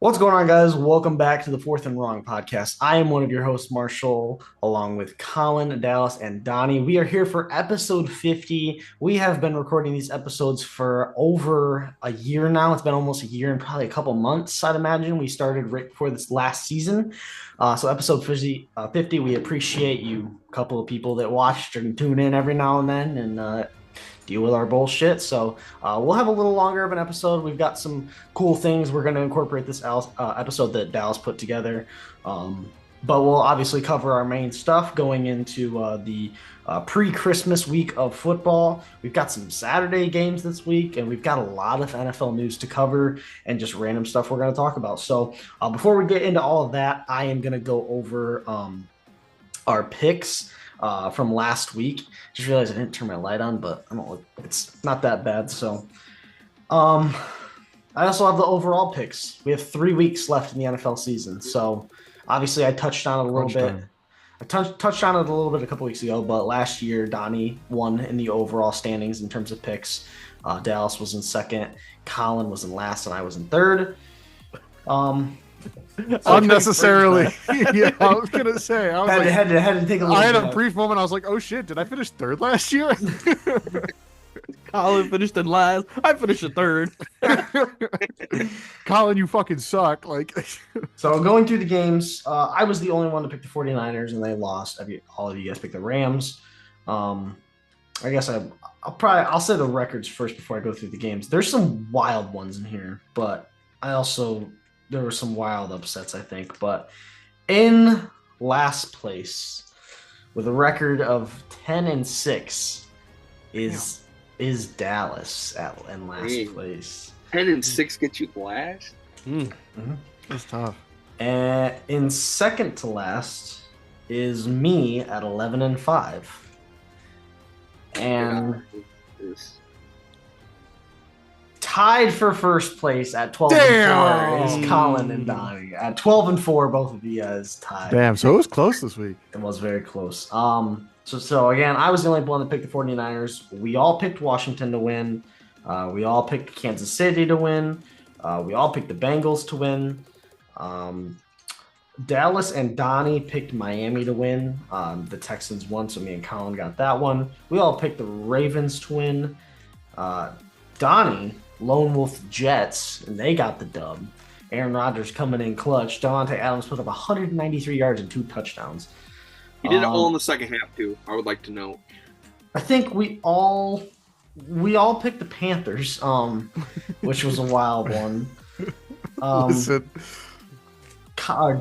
What's going on, guys? Welcome back to the Fourth and Wrong podcast. I am one of your hosts, Marshall, along with Colin, Dallas, and Donnie. We are here for episode 50. We have been recording these episodes for over a year now. It's been almost a year and probably a couple months, I'd imagine. We started right before this last season. So episode 50, we appreciate you, a couple of people that watched and tune in every now and then and deal with our bullshit. So we'll have a little longer of an episode. We've got some cool things we're going to incorporate this episode that Dallas put together. But we'll obviously cover our main stuff going into the pre-Christmas week of football. We've got some Saturday games this week, and we've got a lot of NFL news to cover and just random stuff we're going to talk about. So before we get into all of that, I am going to go over our picks from last week. Just realized I didn't turn my light on, but I don't look, it's not that bad. So I also have the overall picks. We have 3 weeks left in the NFL season. So obviously I touched on it a little bit. I touched on it a little bit a couple weeks ago, but last year Donnie won in the overall standings in terms of picks. Dallas was in second, Colin was in last, and I was in third. Unnecessarily. Yeah, I was gonna say. Had to take a little. I had a brief moment. I was like, "Oh shit! Did I finish third last year?" Colin finished in last. I finished in third. Colin, you fucking suck. Like, so going through the games, I was the only one to pick the 49ers, and they lost. All of you guys picked the Rams. I guess I'll say the records first before I go through the games. There's some wild ones in here, but there were some wild upsets, I think. But in last place with a record of 10-6 is Dallas in last place. 10-6 gets you last? that's tough. And in second to last is me at 11-5. And tied for first place at 12-4 is Colin and Donnie. At 12-4, both of you guys tied. Damn, so it was close this week. It was very close. So again, I was the only one that picked the 49ers. We all picked Washington to win. We all picked Kansas City to win. We all picked the Bengals to win. Dallas and Donnie picked Miami to win. The Texans won, so me and Colin got that one. We all picked the Ravens to win. Donnie, Lone Wolf Jets, and they got the dub. Aaron Rodgers coming in clutch. Davante Adams put up 193 yards and 2 touchdowns. He did it all in the second half, too, I would like to know. I think we all picked the Panthers, which was a wild one.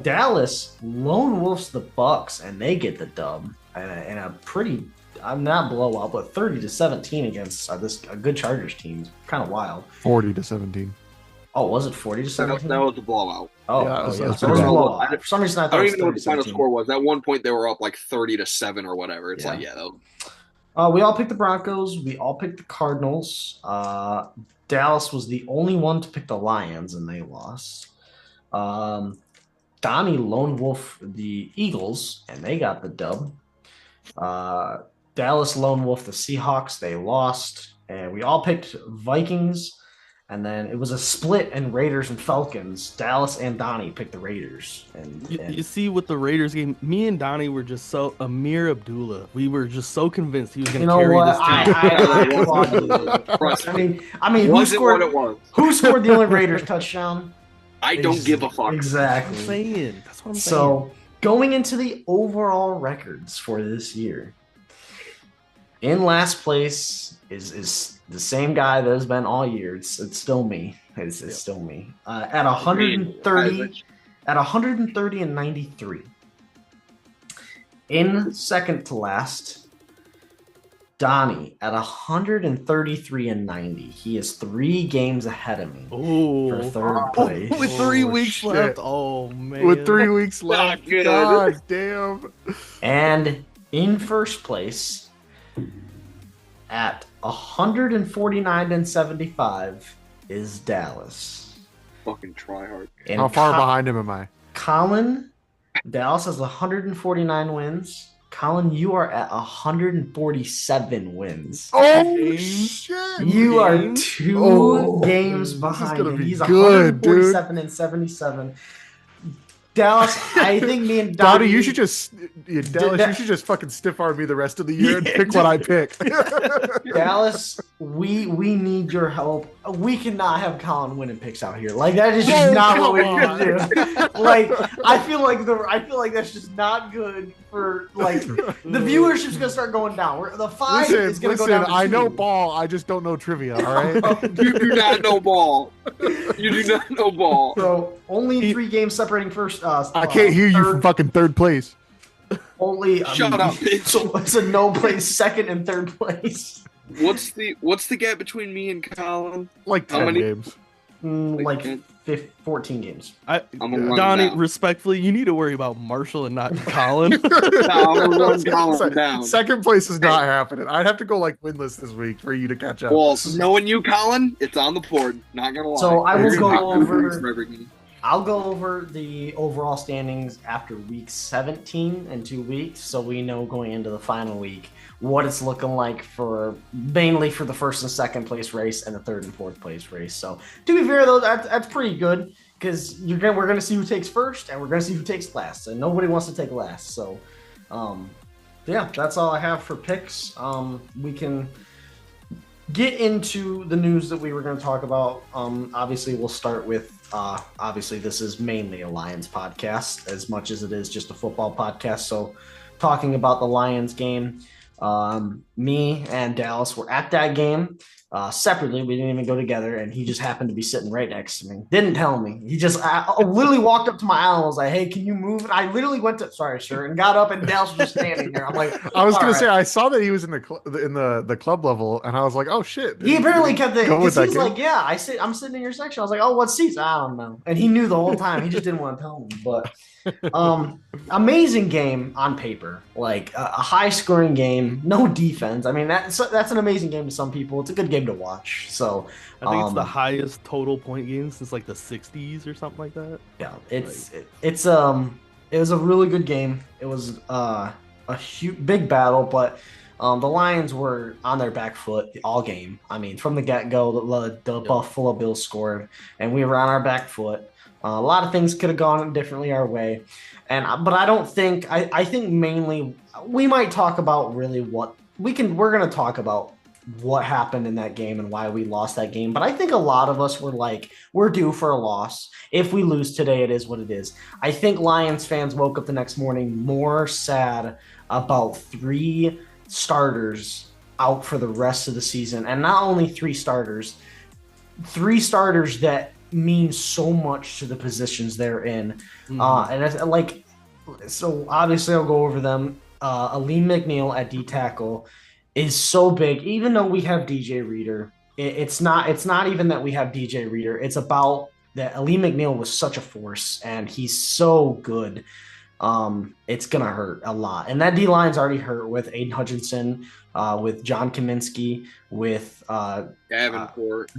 Dallas Lone Wolf's the Bucks, and they get the dub. And a pretty, I'm not blowout, but 30-17 against a good Chargers team. Kind of wild. 40-17. Oh, was it 40-17? That was a blowout. Oh, yeah, it was a blowout. For some reason, I don't even know what the 30-17. final score was. At one point, they were up like 30-7 or whatever. It's we all picked the Broncos. We all picked the Cardinals. Dallas was the only one to pick the Lions, and they lost. Donnie Lone Wolf the Eagles, and they got the dub. Dallas Lone Wolf the Seahawks, they lost. And we all picked Vikings. And then it was a split in Raiders and Falcons. Dallas and Donnie picked the Raiders. And you see, with the Raiders game, me and Donnie were just so Amir Abdullah. We were just so convinced he was going to carry this team. I mean, who scored the only Raiders touchdown? I don't give a fuck. Exactly. That's what I'm saying. So going into the overall records for this year, in last place is the same guy that has been all year. It's still me. It's still me. At 130-93. In second to last, Donnie at 133-90. He is 3 games ahead of me for third place. With 3 weeks left. Oh man. With 3 weeks left. God damn. And in first place at 149-75 is Dallas. Fucking try hard. How far behind him am I? Colin, Dallas has 149 wins. Colin, you are at 147 wins. Oh shit! You are games? 2 games This is behind gonna him. be He's good, 147 and 77. Dallas, I think me and Donnie, Donnie, you should just Dallas, you should just fucking stiff arm me the rest of the year and pick what I pick. Dallas, we need your help. We cannot have Colin winning picks out here. Like that is just not what we need to do. Like I feel like that's just not good for like the viewership's gonna start going down. The 5 is gonna go down to 2. I know ball, I just don't know trivia. All right. You do not know ball. You do not know ball. So only 3 games separating first. I can't hear you from fucking third place. Only Shut up, bitch. So it's a no place, second and third place. What's the gap between me and Colin? Like 10 games. Like 14 games. I'm gonna run Donnie, down. respectfully, you need to worry about Marshall and not Colin. No, I'm gonna run Colin down. Second place is not happening. I'd have to go like winless this week for you to catch up. Well, knowing you, Colin, it's on the board. Not gonna lie. So I will You're go gonna be over. for every game. I'll go over the overall standings after week 17 in 2 weeks, so we know going into the final week what it's looking like for mainly for the first and second place race and the third and fourth place race. So to be fair, though, that's pretty good because we're gonna see who takes first and we're gonna see who takes last, and nobody wants to take last. So, yeah, that's all I have for picks. We can get into the news that we were going to talk about. Obviously, we'll start with obviously this is mainly a Lions podcast as much as it is just a football podcast. So talking about the Lions game, me and Dallas were at that game separately. We didn't even go together, and he just happened to be sitting right next to me. Didn't tell me. He just literally walked up to my aisle and was like, "Hey, can you move?" And I literally went to, "Sorry, sir," and got up, and Dallas was just standing there. I'm like, I was gonna say right. I saw that he was in the club level, and I was like, "Oh shit!" He apparently kept it because he's game? like, "Yeah, I'm sitting in your section." I was like, "Oh, what seats?" I don't know, and he knew the whole time. He just didn't want to tell me. But amazing game on paper, like a high scoring game, no defense. I mean, that's an amazing game to some people. It's a good game to watch. So I think it's the highest total point game since like the 60s or something like that. yeah, it was a really good game. It was a huge big battle, but the Lions were on their back foot all game. I mean, from the get-go, the Buffalo Bills scored, and we were on our back foot. A lot of things could have gone differently our way, but I don't think. I think mainly we might talk about really what we're going to talk about what happened in that game and why we lost that game. But I think a lot of us were like, we're due for a loss. If we lose today, it is what it is. I think Lions fans woke up the next morning more sad about 3 starters out for the rest of the season, and not only 3 starters that mean so much to the positions they're in. And it's like, so obviously I'll go over them. Aleem McNeil at D tackle is so big, even though we have DJ Reader. It's not even that we have DJ Reader. It's about that Aleem McNeil was such a force, and he's so good. It's gonna hurt a lot, and that D line's already hurt with Aiden Hutchinson, with John Kaminsky, with Davenport.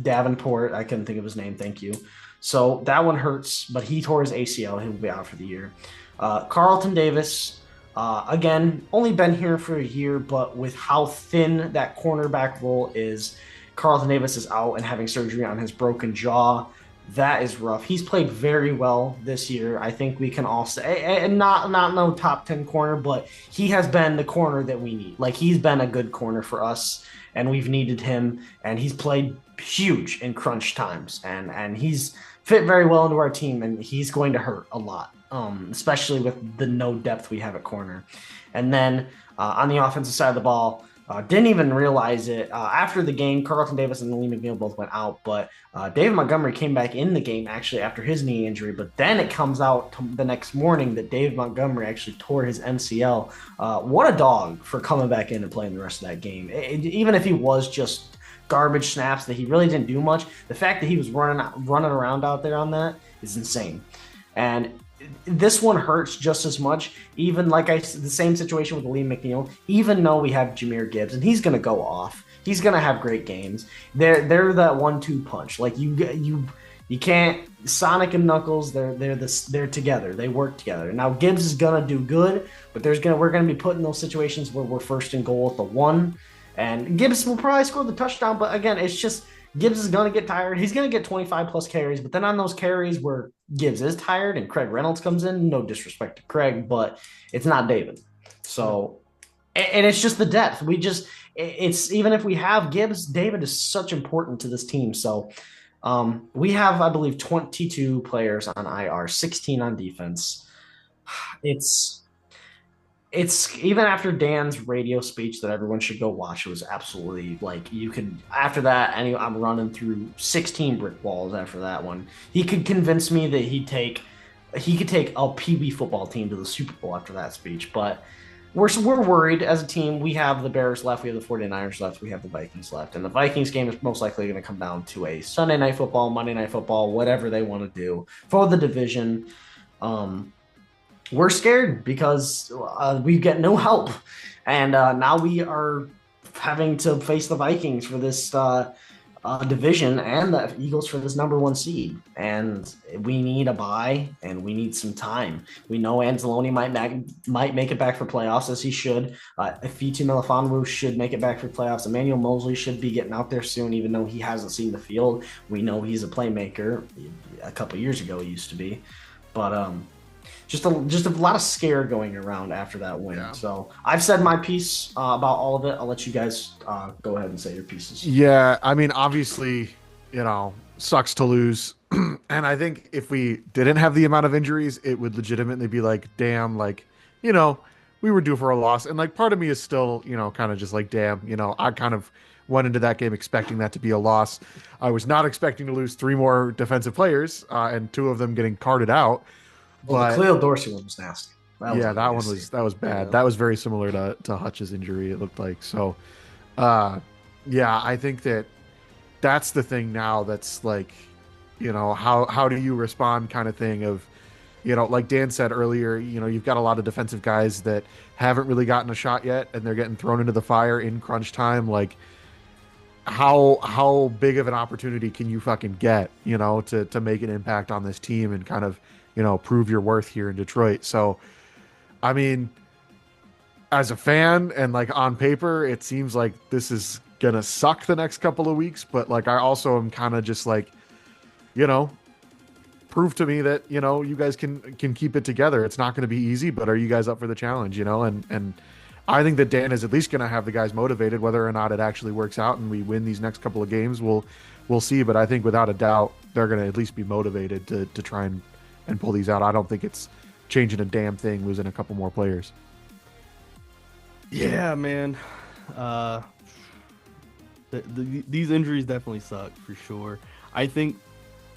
I couldn't think of his name. Thank you. So that one hurts, but he tore his ACL. He'll be out for the year. Carlton Davis, again, only been here for a year, but with how thin that cornerback role is, Carlton Davis is out and having surgery on his broken jaw. That is rough. He's played very well this year. I think we can all say, and not no top 10 corner, but he has been the corner that we need. Like, he's been a good corner for us, and we've needed him, and he's played huge in crunch times, and he's fit very well into our team, and he's going to hurt a lot, especially with the no depth we have at corner. And then on the offensive side of the ball, didn't even realize it. After the game, Carlton Davis and Aleem McNeil both went out, but David Montgomery came back in the game actually after his knee injury, but then it comes out the next morning that David Montgomery actually tore his MCL. What a dog for coming back in and playing the rest of that game. Even if he was just garbage snaps that he really didn't do much, the fact that he was running around out there on that is insane. And this one hurts just as much, even like the same situation with Aleem McNeil, even though we have Jahmyr Gibbs, and he's going to go off. He's going to have great games. They're that 1-2 punch. Like, you You can't. Sonic and Knuckles, they're together. They work together. Now Gibbs is gonna do good, but we're gonna be put in those situations where we're first and goal at the 1, and Gibbs will probably score the touchdown. But again, it's just Gibbs is gonna get tired. He's gonna get 25 plus carries, but then on those carries where Gibbs is tired and Craig Reynolds comes in, no disrespect to Craig, but it's not David. So, and it's just the depth. It's even if we have Gibbs, David is such important to this team. So. We have, I believe, 22 players on IR, 16 on defense. It's even after Dan's radio speech that everyone should go watch. It was absolutely like you could after that. I'm running through 16 brick walls after that one. He could convince me that he could take a PB football team to the Super Bowl after that speech, but. We're worried as a team. We have the Bears left. We have the 49ers left. We have the Vikings left. And the Vikings game is most likely going to come down to a Sunday night football, Monday night football, whatever they want to do for the division. We're scared because we get no help. And now we are having to face the Vikings for this division and the Eagles for this number 1 seed. And we need a bye and we need some time. We know Anzalone might make it back for playoffs as he should. Fitu Melifonwu should make it back for playoffs. Emmanuel Mosley should be getting out there soon, even though he hasn't seen the field. We know he's a playmaker. A couple years ago he used to be. But just a lot of scare going around after that win. Yeah. So I've said my piece about all of it. I'll let you guys go ahead and say your pieces. Yeah, I mean, obviously, sucks to lose. And I think if we didn't have the amount of injuries, it would legitimately be like, damn, like, we were due for a loss. And like part of me is still, kind of just like, damn, I kind of went into that game expecting that to be a loss. I was not expecting to lose 3 more defensive players and 2 of them getting carted out. Well, the Khalil Dorsey one was nasty. That was bad. Yeah. That was very similar to Hutch's injury, it looked like. So, I think that's the thing now that's like, how do you respond kind of thing of, like Dan said earlier, you've got a lot of defensive guys that haven't really gotten a shot yet and they're getting thrown into the fire in crunch time. Like, how big of an opportunity can you fucking get, to make an impact on this team and kind of, prove your worth here in Detroit. So, I mean, as a fan and like on paper, it seems like this is going to suck the next couple of weeks. But like, I also am kind of just like, prove to me that, you guys can keep it together. It's not going to be easy, but are you guys up for the challenge, and I think that Dan is at least going to have the guys motivated. Whether or not it actually works out and we win these next couple of games, we'll see. But I think without a doubt, they're going to at least be motivated to try and pull these out. I don't think it's changing a damn thing, losing a couple more players. Yeah, man. These injuries definitely suck for sure. I think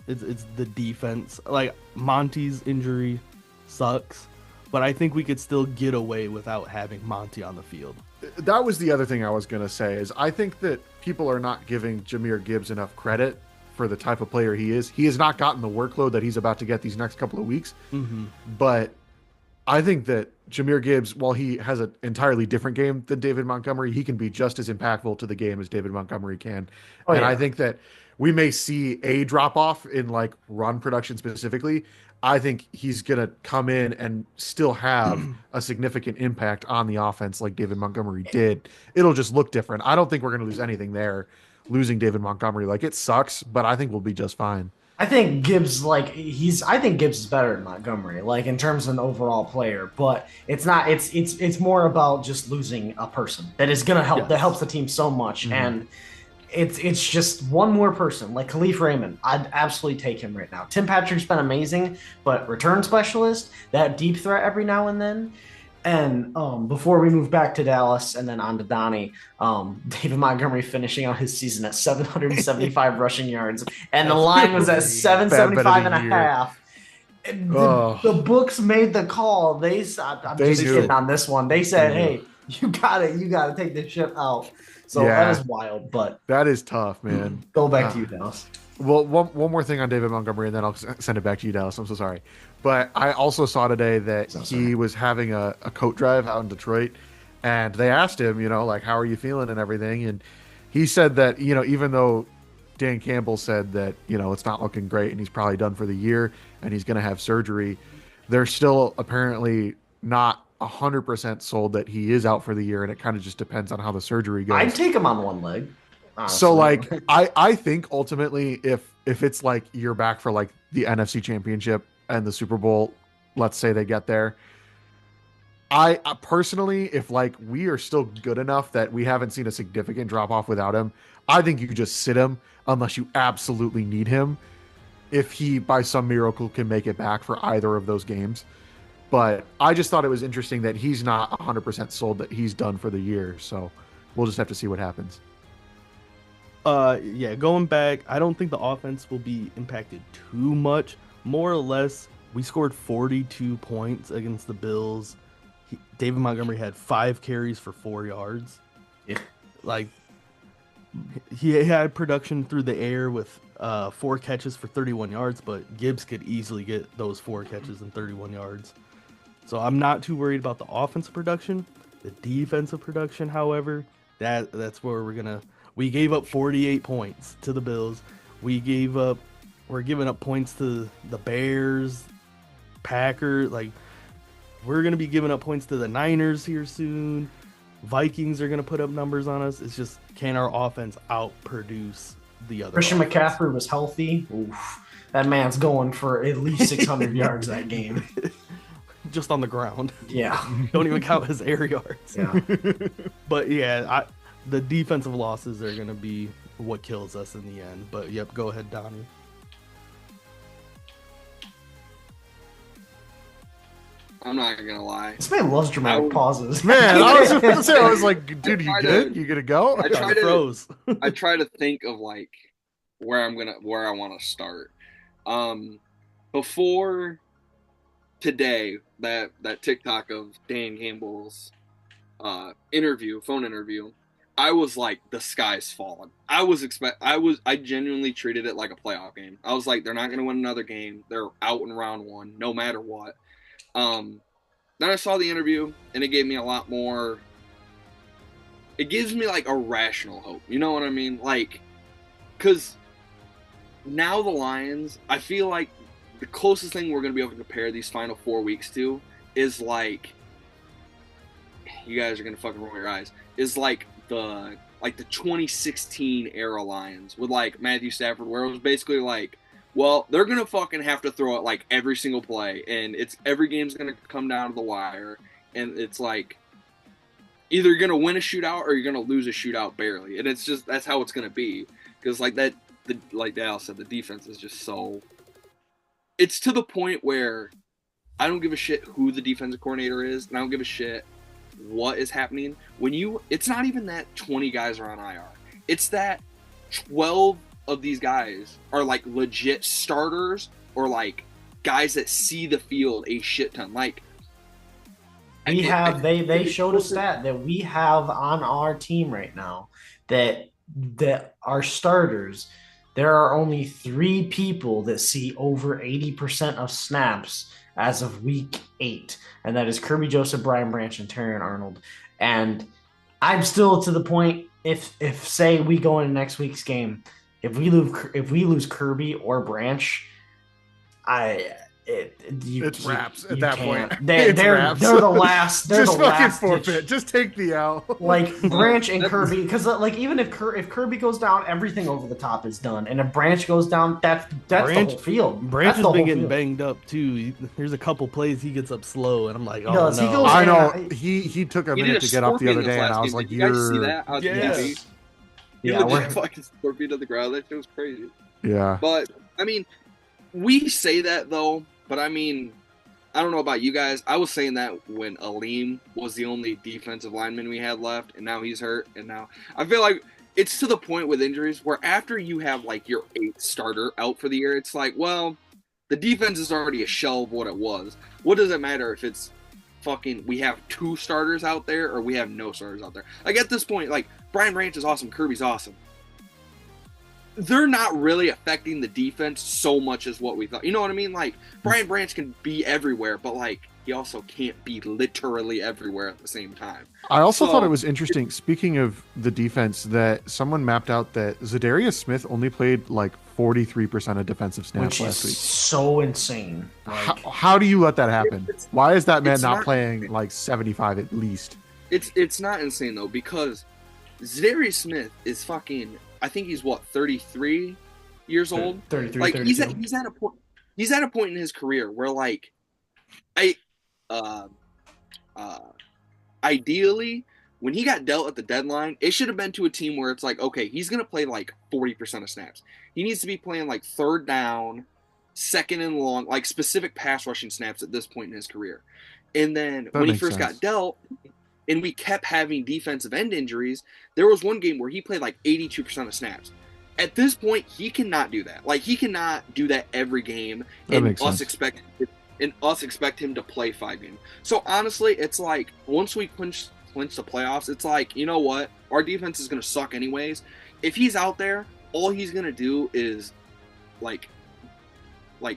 it's the defense. Like Monty's injury sucks, but I think we could still get away without having Monty on the field. That was the other thing I was going to say is I think that people are not giving Jahmyr Gibbs enough credit for the type of player he is. He has not gotten the workload that he's about to get these next couple of weeks. Mm-hmm. But I think that Jahmyr Gibbs, while he has an entirely different game than David Montgomery, he can be just as impactful to the game as David Montgomery can. I think that we may see a drop off in like run production specifically. I think he's going to come in and still have a significant impact on the offense like David Montgomery did. It'll just look different. I don't think we're going to lose anything there. Losing David Montgomery, like it sucks, but I think we'll be just fine. I think Gibbs, I think Gibbs is better than Montgomery, like in terms of an overall player. But it's not. It's more about just losing a person that is going to help. Yes. That helps the team so much, and it's just one more person like Khalif Raymond. I'd absolutely take him right now. Tim Patrick's been amazing, but return specialist, that deep threat every now and then. And before we move back to Dallas and then on to Donnie, David Montgomery finishing out his season at 775 rushing yards. And the line was at 775 and a half. The books made the call. I'm just kidding on this one. They said, hey, you got to take this ship out. So that is wild. But that is tough, man. Go back to you, Dallas. Well, one more thing on David Montgomery, and then I'll send it back to you, Dallas. I'm so sorry. But I also saw today that he was having a coat drive out in Detroit, and they asked him, like, how are you feeling and everything? And he said that, even though Dan Campbell said that, it's not looking great and he's probably done for the year and he's going to have surgery. They're still apparently not 100% sold that he is out for the year, and it kind of just depends on how the surgery goes. I'd take him on one leg. Honestly. So like I think ultimately if it's like you're back for like the NFC Championship and the Super Bowl, let's say they get there, I personally, if like we are still good enough that we haven't seen a significant drop off without him, I think you could just sit him unless you absolutely need him. If he by some miracle can make it back for either of those games. But I just thought it was interesting that he's not 100% sold that he's done for the year. So we'll just have to see what happens. Yeah, going back, I don't think the offense will be impacted too much. More or less, we scored 42 points against the Bills. David Montgomery had 5 carries for 4 yards. Yeah. Like, he had production through the air with 4 catches for 31 yards, but Gibbs could easily get those 4 catches and 31 yards. So I'm not too worried about the offensive production. The defensive production, however, that's where we gave up 48 points to the Bills. We're giving up points to the Bears, Packers. Like, we're going to be giving up points to the Niners here soon. Vikings are going to put up numbers on us. It's just, can our offense outproduce the other Christian offense? McCaffrey was healthy. Oof. That man's going for at least 600 yards that game. Just on the ground. Yeah. Don't even count his air yards. Yeah. But yeah, the defensive losses are going to be what kills us in the end. But yep, go ahead, Donnie. I'm not gonna lie. This man loves dramatic pauses. Man, I was going to say, I was like, dude, you good? You gonna go? I try froze. I try to think of like where I want to start. Before today, that TikTok of Dan Campbell's phone interview, I was like, the sky's fallen. I genuinely treated it like a playoff game. I was like, they're not gonna win another game. They're out in round 1, no matter what. Then I saw the interview, and it gave me a lot more. It gives me like a rational hope. You know what I mean? Like, because now the Lions, I feel like the closest thing we're going to be able to compare these final 4 weeks to is like, you guys are going to fucking roll your eyes, is like the 2016 era Lions with like Matthew Stafford, where it was basically like, well, they're going to fucking have to throw it like every single play, and every game's going to come down to the wire, and it's like either you're going to win a shootout or you're going to lose a shootout barely, and it's just, that's how it's going to be, because like that, like Dal said, the defense is just so, it's to the point where I don't give a shit who the defensive coordinator is, and I don't give a shit what is happening. It's not even that 20 guys are on IR. It's that 12 of these guys are like legit starters or like guys that see the field a shit ton. Like, they showed a stat that we have on our team right now that our starters, there are only 3 people that see over 80% of snaps as of week 8, and that is Kirby Joseph, Brian Branch, and Terrion Arnold. And I'm still to the point, if say we go into next week's game, if we lose Kirby or Branch, it's wraps at that point. They're the last. They're just the fucking last forfeit. ditch. Just take the out. Like Branch and Kirby, because like even if Kirby goes down, everything over the top is done, and if Branch goes down, that's the whole field. Branch has been getting banged up too. There's a couple plays he gets up slow, and I'm like, oh no. I know he took a minute to get up the other day, and I was like, you guys see that? Yes. Yeah, we're fucking scorpion to the ground. That shit was crazy. Yeah. But I mean, we say that though. But I mean, I don't know about you guys. I was saying that when Aleem was the only defensive lineman we had left, and now he's hurt. And now I feel like it's to the point with injuries where after you have like your 8th starter out for the year, it's like, well, the defense is already a shell of what it was. What does it matter if it's fucking we have 2 starters out there or we have no starters out there? Like at this point, like Brian Branch is awesome, Kirby's awesome. they're not really affecting the defense so much as what we thought. You know what I mean? Like, Brian Branch can be everywhere, but like he also can't be literally everywhere at the same time. I also thought it was interesting, speaking of the defense, that someone mapped out that Zadarius Smith only played like 43% of defensive snaps last week. So insane. Like, how do you let that happen? Why is that man not playing like 75 at least? It's not insane though, because Zadarius Smith is fucking, I think he's what, 33 years old? 33, like 32. He's at a point in his career where like ideally, when he got dealt at the deadline, it should have been to a team where it's like, okay, he's going to play like 40% of snaps. He needs to be playing like third down, second and long, like specific pass rushing snaps at this point in his career. And then when he first got dealt, and we kept having defensive end injuries, there was one game where he played like 82% of snaps. At this point, he cannot do that. Like, he cannot do that every game, and us expect him to play 5 games. So honestly, it's like once we clinch the playoffs, it's like, you know what? Our defense is going to suck anyways. If he's out there, all he's going to do is like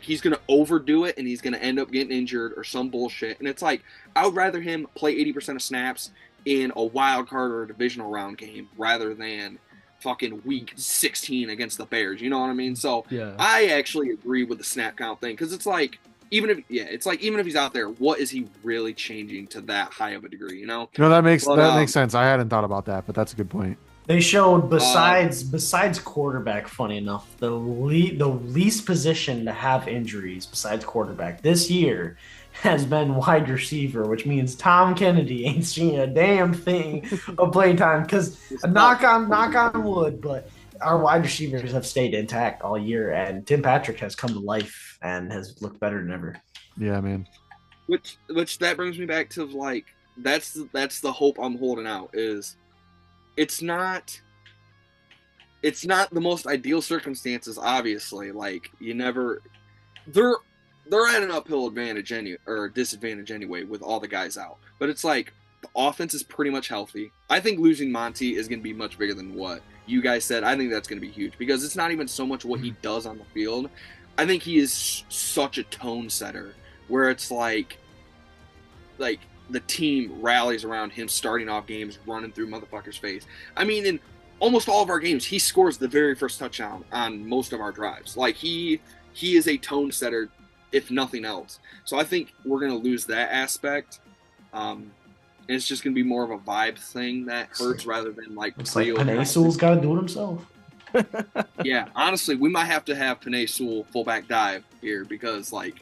he's going to overdo it and he's going to end up getting injured or some bullshit. And it's like, I would rather him play 80% of snaps in a wild card or a divisional round game rather than fucking week 16 against the Bears. You know what I mean? So yeah. I actually agree with the snap count thing, because it's like, even if he's out there, what is he really changing to that high of a degree? You know? No, that makes sense. I hadn't thought about that, but that's a good point. They showed besides quarterback, funny enough, the least position to have injuries besides quarterback this year has been wide receiver, which means Tom Kennedy ain't seen a damn thing of playing time. Because knock on wood, but our wide receivers have stayed intact all year, and Tim Patrick has come to life and has looked better than ever. Yeah, man. Which that brings me back to like that's the hope I'm holding out is. It's not the most ideal circumstances, obviously. Like, they're at an uphill advantage disadvantage anyway with all the guys out. But it's like the offense is pretty much healthy. I think losing Monty is going to be much bigger than what you guys said. I think that's going to be huge, because it's not even so much what he does on the field. I think he is such a tone setter where it's like the team rallies around him starting off games, running through motherfuckers' face. I mean, in almost all of our games, he scores the very first touchdown on most of our drives. Like, he is a tone setter, if nothing else. So I think we're going to lose that aspect. And it's just going to be more of a vibe thing that hurts rather than like... It's like Penei Sewell's got to do it himself. Yeah, honestly, we might have to have Penei Sewell fullback dive here, because like...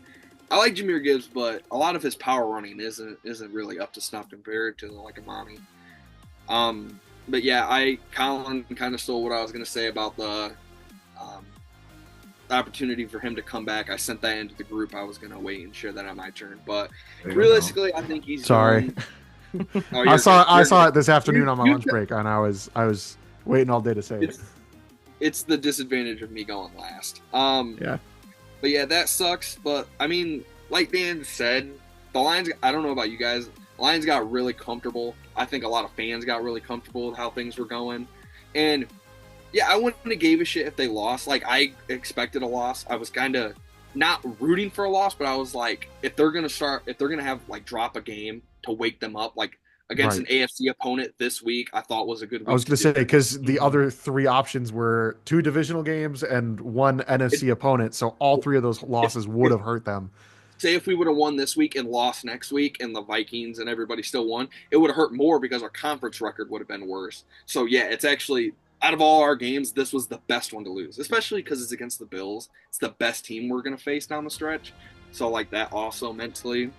I like Jahmyr Gibbs, but a lot of his power running isn't really up to snuff compared to like Amani. But yeah, Colin kind of stole what I was going to say about the opportunity for him to come back. I sent that into the group. I was going to wait and share that on my turn, but realistically, I think he's sorry. I saw it this afternoon on my lunch break, and I was waiting all day to say it. It's the disadvantage of me going last. Yeah. But yeah, that sucks. But I mean, like Dan said, the Lions, I don't know about you guys, the Lions got really comfortable. I think a lot of fans got really comfortable with how things were going. And yeah, I wouldn't have gave a shit if they lost. Like, I expected a loss. I was kind of not rooting for a loss, but I was like, if they're going to have like drop a game to wake them up, like against an AFC opponent this week, I thought was a good week. I was going to say, because the other 3 options were 2 divisional games and 1 NFC opponent, so all 3 of those losses would have hurt them. Say if we would have won this week and lost next week and the Vikings and everybody still won, it would have hurt more because our conference record would have been worse. So yeah, it's actually, out of all our games, this was the best one to lose, especially because it's against the Bills. It's the best team we're going to face down the stretch. So like that also mentally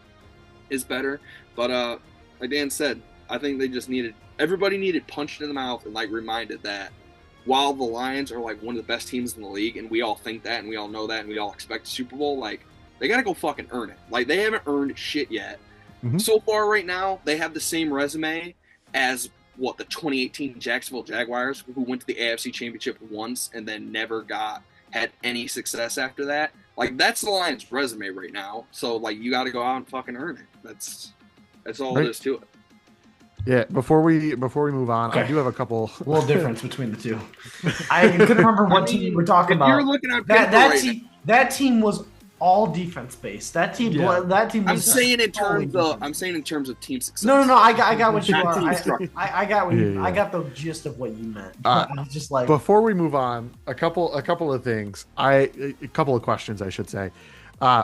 is better. But like Dan said, I think everybody needed punched in the mouth and like reminded that while the Lions are like one of the best teams in the league, and we all think that and we all know that and we all expect a Super Bowl, like they got to go fucking earn it. Like, they haven't earned shit yet. Mm-hmm. So far right now, they have the same resume as the 2018 Jacksonville Jaguars, who went to the AFC Championship once and then never had any success after that. Like, that's the Lions' resume right now. So like, you got to go out and fucking earn it. That's all there is to it. Yeah, before we move on, I Okay. do have a couple. A little difference between the two. I couldn't remember what team you were talking if about. you're looking at That paper that right team that team was all defense based. That team Yeah. that team now, was I'm totally saying in terms of team success. No, I got what you Not are. team structure. I got what you, Yeah, I yeah. got the gist of what you meant. Uh, I was just like, Before we move on, a couple of things. A couple of questions, I should say.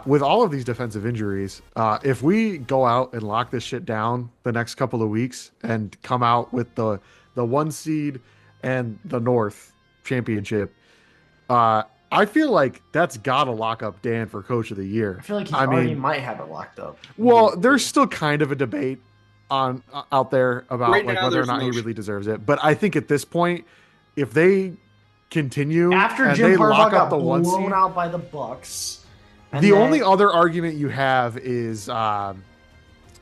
With all of these defensive injuries, if we go out and lock this shit down the next couple of weeks and come out with the 1 seed and the North championship, I feel like that's got to lock up Dan for Coach of the Year. I feel like he I already mean, might have it locked up. well, there's still kind of a debate on out there about Right like now, whether or there's not he no really deserves it. But I think at this point, if they continue After and Jim they Harbaugh lock got up the 1 blown seed, out by the Bucks, and the then- only other argument you have is oh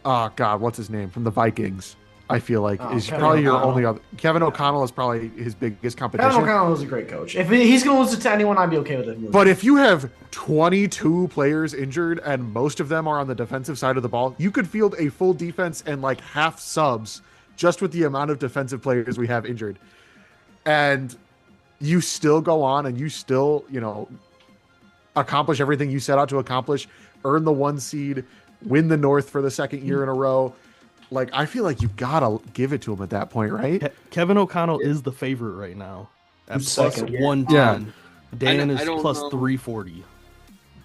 God, what's his name from the Vikings? I feel like is Kevin probably your O'Connell. only other. Kevin O'Connell is probably his biggest competition. Kevin O'Connell was a great coach. If he's going to lose it to anyone, I'd be okay with it. But if you have 22 players injured and most of them are on the defensive side of the ball, you could field a full defense and like half subs just with the amount of defensive players we have injured. And you still go on and you still, accomplish everything you set out to accomplish, earn the 1 seed, win the North for the second year in a row. Like, I feel like you gotta give it to him at that point, right? Kevin O'Connell is the favorite right now at Who's plus second? 110. Dan I is don't plus know. 340.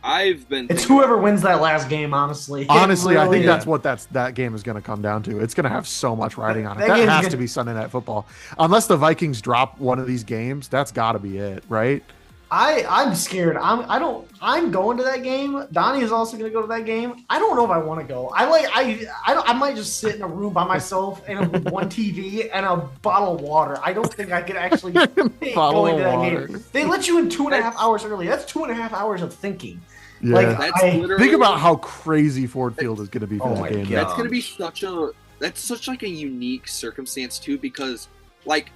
I've been. It's thinking- whoever wins that last game, honestly. It Honestly, I really think is. that's what that game is going to come down to. It's going to have so much riding on it. That That game's has gonna- to be Sunday Night Football. Unless the Vikings drop one of these games, that's got to be it, right? I'm scared. I'm going to that game. Donnie is also going to go to that game. I don't know if I want to go. I might just sit in a room by myself and with one TV and a bottle of water. I don't think I could actually Bottle go into of that water. game. They let you in 2.5 hours early. That's 2.5 hours of thinking. Yeah. Like, That's I- literally. Think about how crazy Ford Field is going to be for Oh that my game. God. That's gonna be such like a unique circumstance too, because like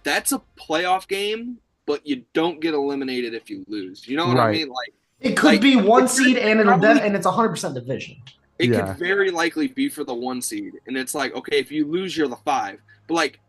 that's a playoff game, but you don't get eliminated if you lose. You know what I Right. mean? Like It could Like, be 1 it could seed and probably- and it's 100% division. it Yeah. could very likely be for the 1 seed, and it's like, okay, if you lose, you're the 5. But like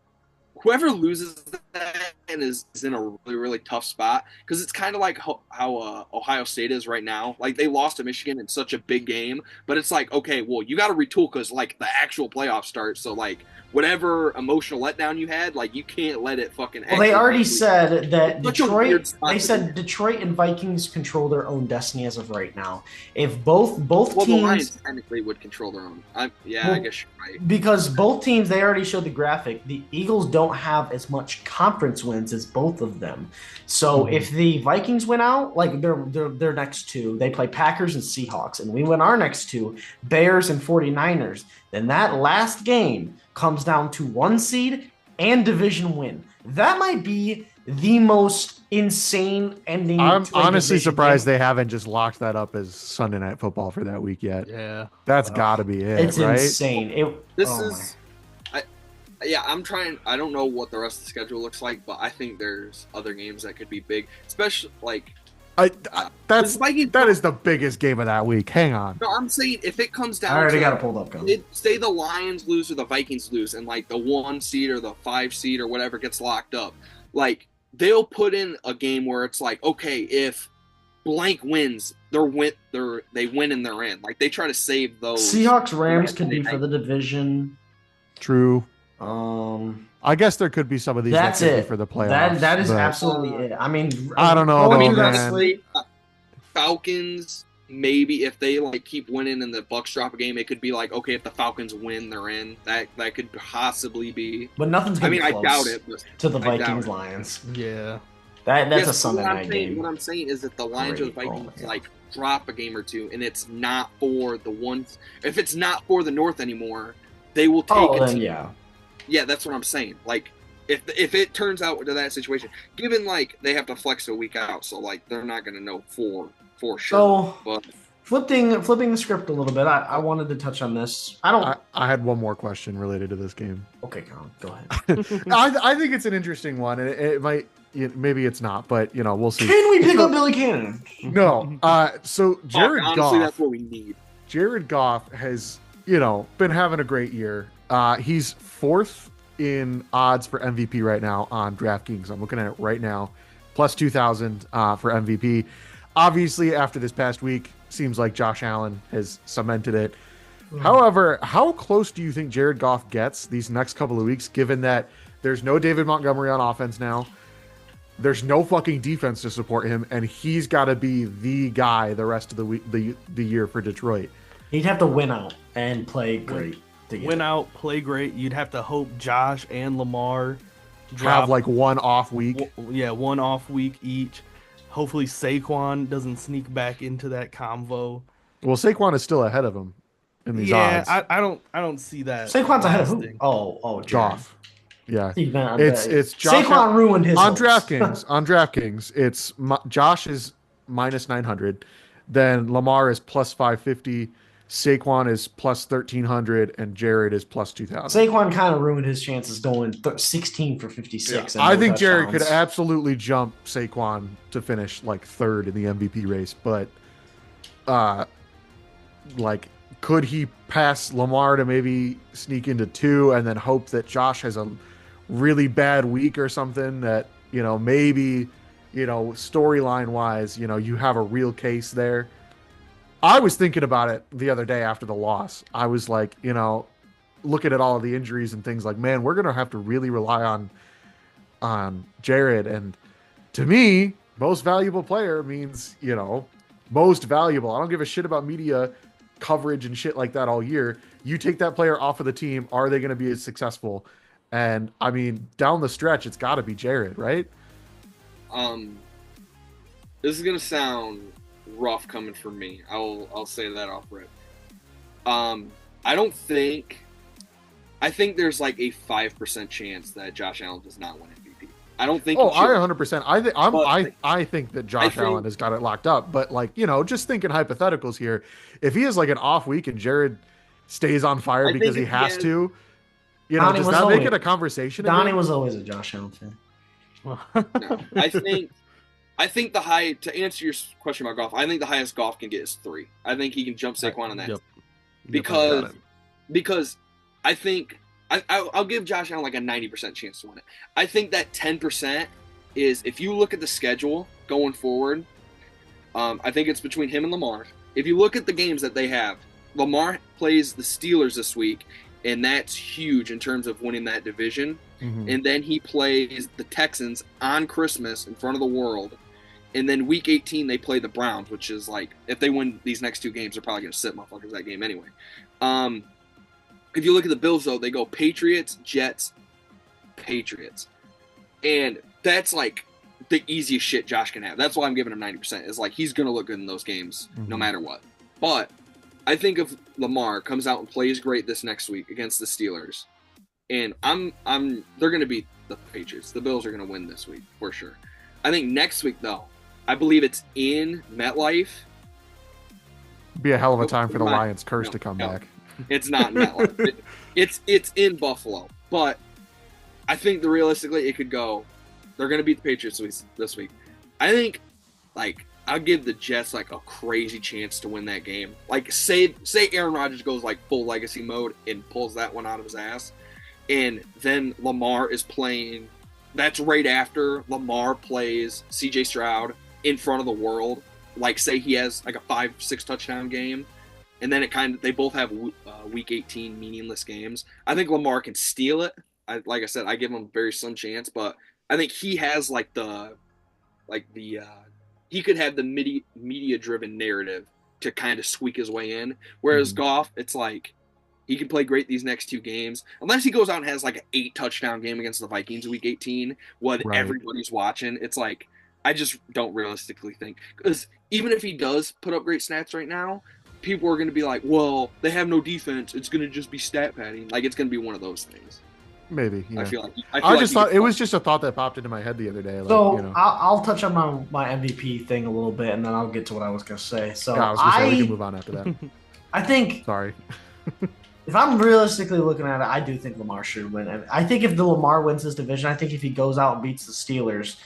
whoever loses that and is in a really, really tough spot, because it's kind of like how Ohio State is right now. Like they lost to Michigan in such a big game, but it's like, okay, well, you got to retool because like the actual playoffs start. So like whatever emotional letdown you had, like you can't let it fucking. Well, they already actually- said that Such a weird Detroit. spot They to said Detroit and Vikings control their own destiny as of right now. If both Well, the teams, Lions technically would control their own. I Well, guess you're right. because both teams, they already showed the graphic. The Eagles don't have as much conference wins as both of them. So Mhm. if the Vikings win out, like their next two, they play Packers and Seahawks, and we win our next two, Bears and 49ers. Then that last game comes down to 1 seed and division win. That might be the most insane ending. I'm to a honestly division surprised game. they haven't just locked that up as Sunday Night Football for that week yet. Yeah. That's Wow. got to be it, It's right? insane. This oh is. I'm trying. I don't know what the rest of the schedule looks like, but I think there's other games that could be big, especially like. That's the Vikings- that is the biggest game of that week. Hang on. No, I'm saying if it comes I down already to got it pulled up, guys. say the Lions lose or the Vikings lose, and like the 1 seed or the 5 seed or whatever gets locked up, like they'll put in a game where it's like, okay, if blank wins, they win and they're in. Like they try to save those. Seahawks Rams could be for the division. True. I guess there could be some of these That's that could be it. for the playoffs. That is but- absolutely it. I mean, I don't know, going though, through that man. slate- Falcons, maybe if they like keep winning and the Bucks drop a game, it could be like, okay, if the Falcons win, they're in. That could possibly be. but nothing's I gonna mean, be I close doubt it. But to the I doubt Vikings it. Lions. Yeah. That's Yes, a but Sunday night game. What I'm saying is that the Lions or the Great. Oh Vikings my God. like drop a game or two, and it's not for the ones. If it's not for the North anymore, they will take Oh, a then team. yeah. Yeah, that's what I'm saying. Like, if it turns out to that situation, given like they have to flex a week out, so like they're not going to know for sure. So But flipping the script a little bit, I wanted to touch on this. I had one more question related to this game. Okay, Colin, go ahead. I think it's an interesting one, and it might. Maybe it's not, but we'll see. Can we pick up Billy Cannon? No. So Jared honestly, Goff. that's what we need. Jared Goff has, been having a great year. He's 4th in odds for MVP right now on DraftKings. I'm looking at it right now, plus 2,000 for MVP. Obviously, after this past week, seems like Josh Allen has cemented it. However, how close do you think Jared Goff gets these next couple of weeks, given that there's no David Montgomery on offense now? There's no fucking defense to support him, and he's got to be the guy the rest of the week, the year for Detroit. He'd have to win out and play great. Win out, play great. You'd have to hope Josh and Lamar have like one off week. One off week each. Hopefully Saquon doesn't sneak back into that convo. Well, Saquon is still ahead of him in these odds. I don't see that. Saquon's ahead of who? Oh, Goff. Yeah, it's Josh Saquon ruined his on DraftKings. On DraftKings, it's Josh is minus 900, then Lamar is plus 550, Saquon is plus 1,300, and Jared is plus 2,000. Saquon kind of ruined his chances going 16 for 56. Yeah. I think Jared could absolutely jump Saquon to finish like 3rd in the MVP race, but could he pass Lamar to maybe sneak into 2 and then hope that Josh has a really bad week or something that, maybe, storyline wise, you have a real case there. I was thinking about it the other day after the loss. I was like, looking at all of the injuries and things like, man, we're going to have to really rely on Jared. And to me, most valuable player means, most valuable. I don't give a shit about media coverage and shit like that all year. You take that player off of the team, are they going to be as successful? And I mean, down the stretch, it's got to be Jared, right? This is gonna sound rough coming from me. I'll say that off rip. I think there's like a 5% chance that Josh Allen does not win MVP. I don't think. I 100%. I think that Josh Allen has got it locked up. But just thinking hypotheticals here, if he has like an off week and Jared stays on fire because he has to. Does that make it a conversation? Donnie was always a Josh Allen fan. No, I think to answer your question about Goff, I think the highest Goff can get is 3. I think he can jump Saquon on that. Yep. Because I think I'll give Josh Allen like a 90% chance to win it. I think that 10% is, if you look at the schedule going forward, I think it's between him and Lamar. If you look at the games that they have, Lamar plays the Steelers this week, and that's huge in terms of winning that division. Mm-hmm. And then he plays the Texans on Christmas in front of the world. And then week 18, they play the Browns, which is like, if they win these next 2 games, they're probably going to sit motherfuckers that game anyway. If you look at the Bills, though, they go Patriots, Jets, Patriots. And that's like the easiest shit Josh can have. That's why I'm giving him 90%. Is like, he's going to look good in those games no matter what. But I think if Lamar comes out and plays great this next week against the Steelers, and they're going to beat the Patriots. The Bills are going to win this week for sure. I think next week, though, I believe it's in MetLife. Be a hell of a time for the Lions curse to come back. It's not in MetLife. It's in Buffalo. But I think that realistically it could go. They're going to beat the Patriots this week. I think, I'll give the Jets a crazy chance to win that game. Say Aaron Rodgers goes full legacy mode and pulls that one out of his ass, and then Lamar is playing. That's right after Lamar plays C.J. Stroud in front of the world. Say he has a 5-6 touchdown game, and then they both have week 18 meaningless games. I think Lamar can steal it. Like I said, I give him a very slim chance, but I think he has he could have the media-driven narrative to kind of squeak his way in. Whereas Goff, it's he can play great these next 2 games. Unless he goes out and has an 8-touchdown game against the Vikings week 18, what everybody's watching. It's I just don't realistically think. Because even if he does put up great stats right now, people are going to be like, well, they have no defense. It's going to just be stat padding. It's going to be one of those things. Maybe. Yeah. I just thought it was just a thought that popped into my head the other day. I'll touch on my MVP thing a little bit, and then I'll get to what I was going to say. So I was going to say we can move on after that. I think. Sorry. If I'm realistically looking at it, I do think Lamar should win. I think if the Lamar wins this division, I think if he goes out and beats the Steelers,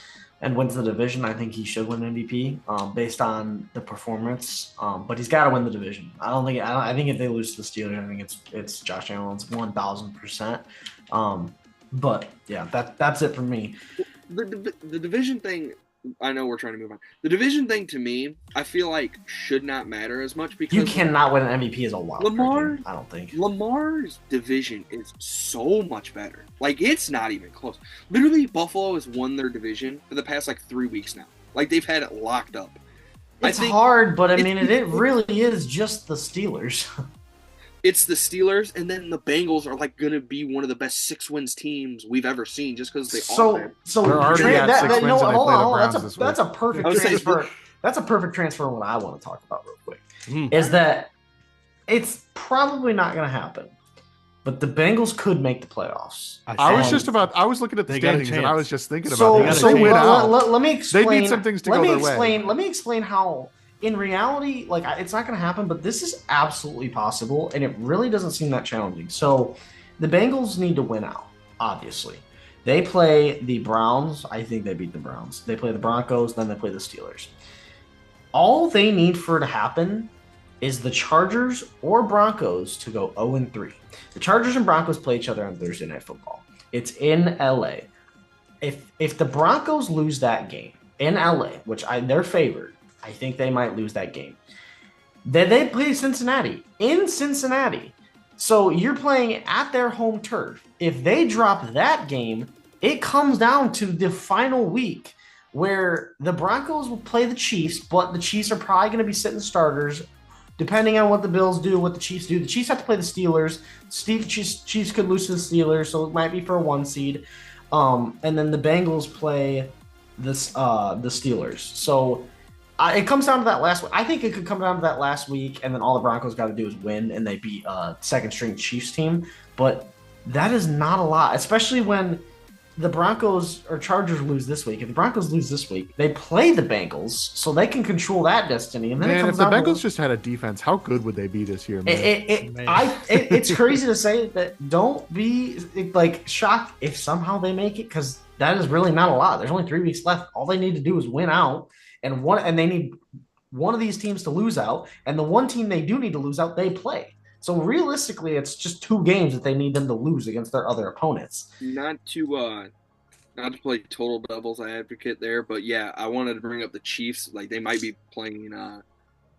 and wins the division, I think he should win MVP based on the performance. But he's got to win the division. I think if they lose to the Steelers, I think it's Josh Allen's 1,000%. But yeah, that's it for me. The division thing, I know we're trying to move on. The division thing to me, I feel like should not matter as much because you cannot win an MVP as a wild Lamar. I don't think Lamar's division is so much better. Like it's not even close. Literally, Buffalo has won their division for the past like 3 weeks now. Like they've had it locked up. It's hard, but I mean, it really is just the Steelers. It's the Steelers, and then the Bengals are like going to be one of the best 6-wins teams we've ever seen, just because they so they're already at 6 wins and they play the Browns this week. That's a perfect transfer. That's a perfect transfer. What I want to talk about real quick is that it's probably not going to happen, but the Bengals could make the playoffs. I was looking at the standings and I was just thinking about that. So let me explain. They need some things to go their way. Let me explain how. In reality, like it's not going to happen, but this is absolutely possible, and it really doesn't seem that challenging. So, the Bengals need to win out. Obviously, they play the Browns. I think they beat the Browns. They play the Broncos, then they play the Steelers. All they need for it to happen is the Chargers or Broncos to go 0-3. The Chargers and Broncos play each other on Thursday Night Football. It's in LA. If the Broncos lose that game in LA, which they're favored. I think they might lose that game. Then they play Cincinnati in Cincinnati. So you're playing at their home turf. If they drop that game, it comes down to the final week where the Broncos will play the Chiefs, but the Chiefs are probably going to be sitting starters depending on what the Bills do, what the Chiefs do. The Chiefs have to play the Steelers. Chiefs could lose to the Steelers, so it might be for a 1 seed. And then the Bengals play the Steelers. So it comes down to that last week. I think it could come down to that last week, and then all the Broncos got to do is win, and they beat a second-string Chiefs team. But that is not a lot, especially when the Broncos or Chargers lose this week. If the Broncos lose this week, they play the Bengals, so they can control that destiny. And then if the Bengals just had a defense, how good would they be this year, man? It's crazy to say that. Don't be shocked if somehow they make it, because that is really not a lot. There's only 3 weeks left. All they need to do is win out. And they need one of these teams to lose out, and the one team they do need to lose out, they play. So realistically, it's just 2 games that they need them to lose against their other opponents. Not to play total devil's advocate there, but yeah, I wanted to bring up the Chiefs. Like they might be playing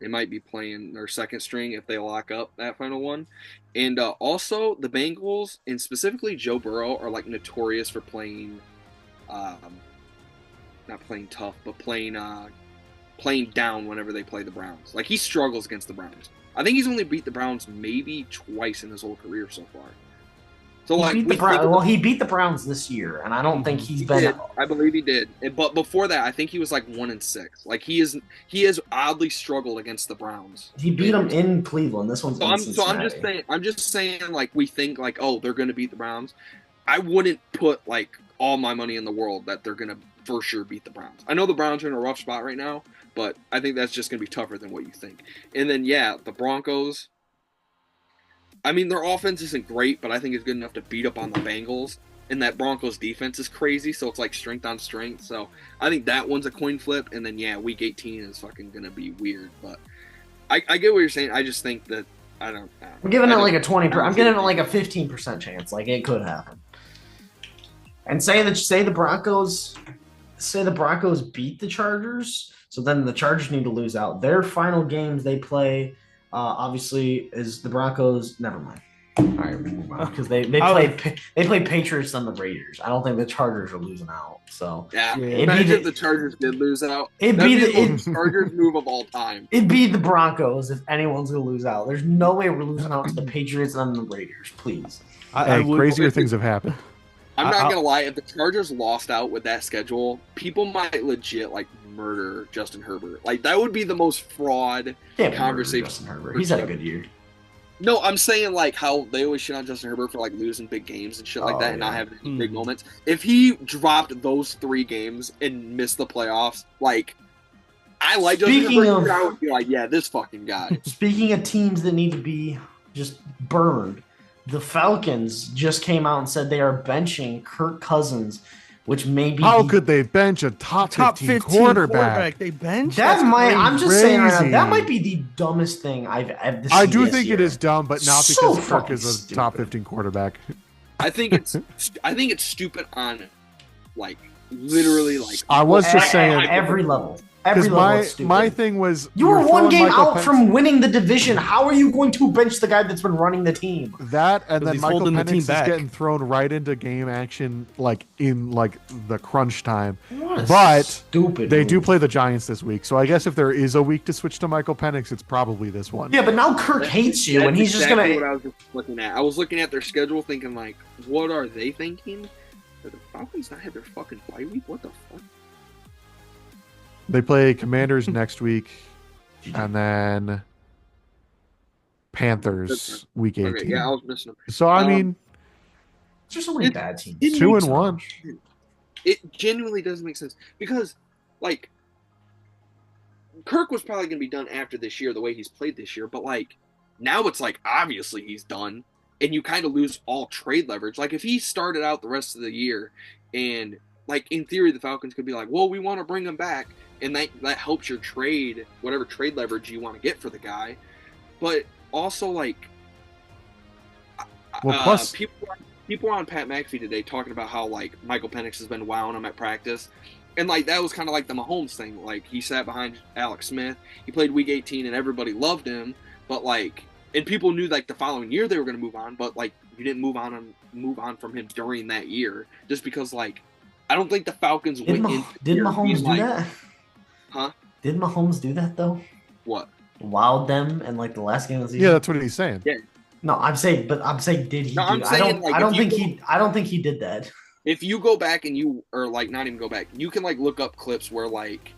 their second string if they lock up that final one, and also the Bengals and specifically Joe Burrow are like notorious for playing. Not playing tough, but playing down whenever they play the Browns. Like he struggles against the Browns. I think he's only beat the Browns maybe twice in his whole career so far. So he beat the Browns this year, and I don't think he did. I believe he did. But before that, I think he was like 1-6. Like he has oddly struggled against the Browns. He beat them in Cleveland. This one's I'm just saying like we think like, oh, they're going to beat the Browns. I wouldn't put like all my money in the world that they're going to for sure beat the Browns. I know the Browns are in a rough spot right now, but I think that's just going to be tougher than what you think. And then, yeah, the Broncos, I mean, their offense isn't great, but I think it's good enough to beat up on the Bengals. And that Broncos defense is crazy, so it's like strength on strength. So I think that one's a coin flip. And then, yeah, week 18 is fucking going to be weird. But I get what you're saying. I just think that, I'm giving it like a 20%. I'm giving it like a 15% chance. Like, it could happen. And say the Broncos beat the Chargers, so then the Chargers need to lose out. Their final games they play, obviously, is the Broncos. Never mind. All right, move on, because they played Patriots and the Raiders. I don't think the Chargers are losing out. So yeah. Imagine if the Chargers did lose out. It'd be the Chargers move of all time. It'd be the Broncos if anyone's gonna lose out. There's no way we're losing out to the Patriots and the Raiders. Please. Crazier things have happened. I'm not gonna lie. If the Chargers lost out with that schedule, people might legit like murder Justin Herbert. Like that would be the most fraud conversation. Justin Herbert. He's had a good year. No, I'm saying like how they always shit on Justin Herbert for like losing big games and shit like that, and not having any big moments. If he dropped those 3 games and missed the playoffs, like I like Justin Herbert, I would be like, yeah, this fucking guy. Speaking of teams that need to be just burned. The Falcons just came out and said they are benching Kirk Cousins which may be How could they bench a top 15 quarterback? They bench? That might. I'm just saying right now, Crazy. that might be the dumbest thing I've ever seen. I do this think year. it is dumb, but not So because Kirk fucking is a top stupid. 15 quarterback. I think it's stupid on like literally like I was just At saying every level. Every because level. It's stupid. my thing was You were you're one throwing game Michael out Penix- from winning the division. How are you going to bench the guy that's been running the team? that, and then he's Michael holding the Penix team is back. getting thrown right into game action, like in like the crunch time. What a But stupid. They do move. play the Giants this week, so I guess if there is a week to switch to Michael Penix, it's probably this one. Yeah, but now Kirk hates you, and he's just exactly gonna. what I was just looking at. I was looking at their schedule, thinking like, what are they thinking? Did the Falcons not have their fucking bye week? What the fuck? They play Commanders next week, and then Panthers week 18. Okay, yeah, I was missing them. So I mean, There's just so many bad teams. it 2-1. It genuinely doesn't make sense because, like, Kirk was probably going to be done after this year, the way he's played this year. But like, now it's like obviously he's done, and you kind of lose all trade leverage. Like if he started out the rest of the year, and like in theory the Falcons could be like, well, we want to bring him back, and that helps your trade, whatever trade leverage you want to get for the guy. But also like, Well, plus- people on Pat McAfee today talking about how like Michael Penix has been wowing him at practice. And like that was kind of like the Mahomes thing. Like he sat behind Alex Smith. He played Week 18, and everybody loved him. But like, and people knew like the following year they were going to move on. But like, you didn't move on from him during that year, just because like, I don't think the Falcons Did Mahomes do that? Huh? Did Mahomes do that though? What? Wowed them in like the last game of the season. Yeah, that's what he's saying. Yeah. No, I'm saying, did he? No, I'm do? saying, like, I don't if you think he. I don't think he did that. If you go back and you, or like not even go back, you can like look up clips where like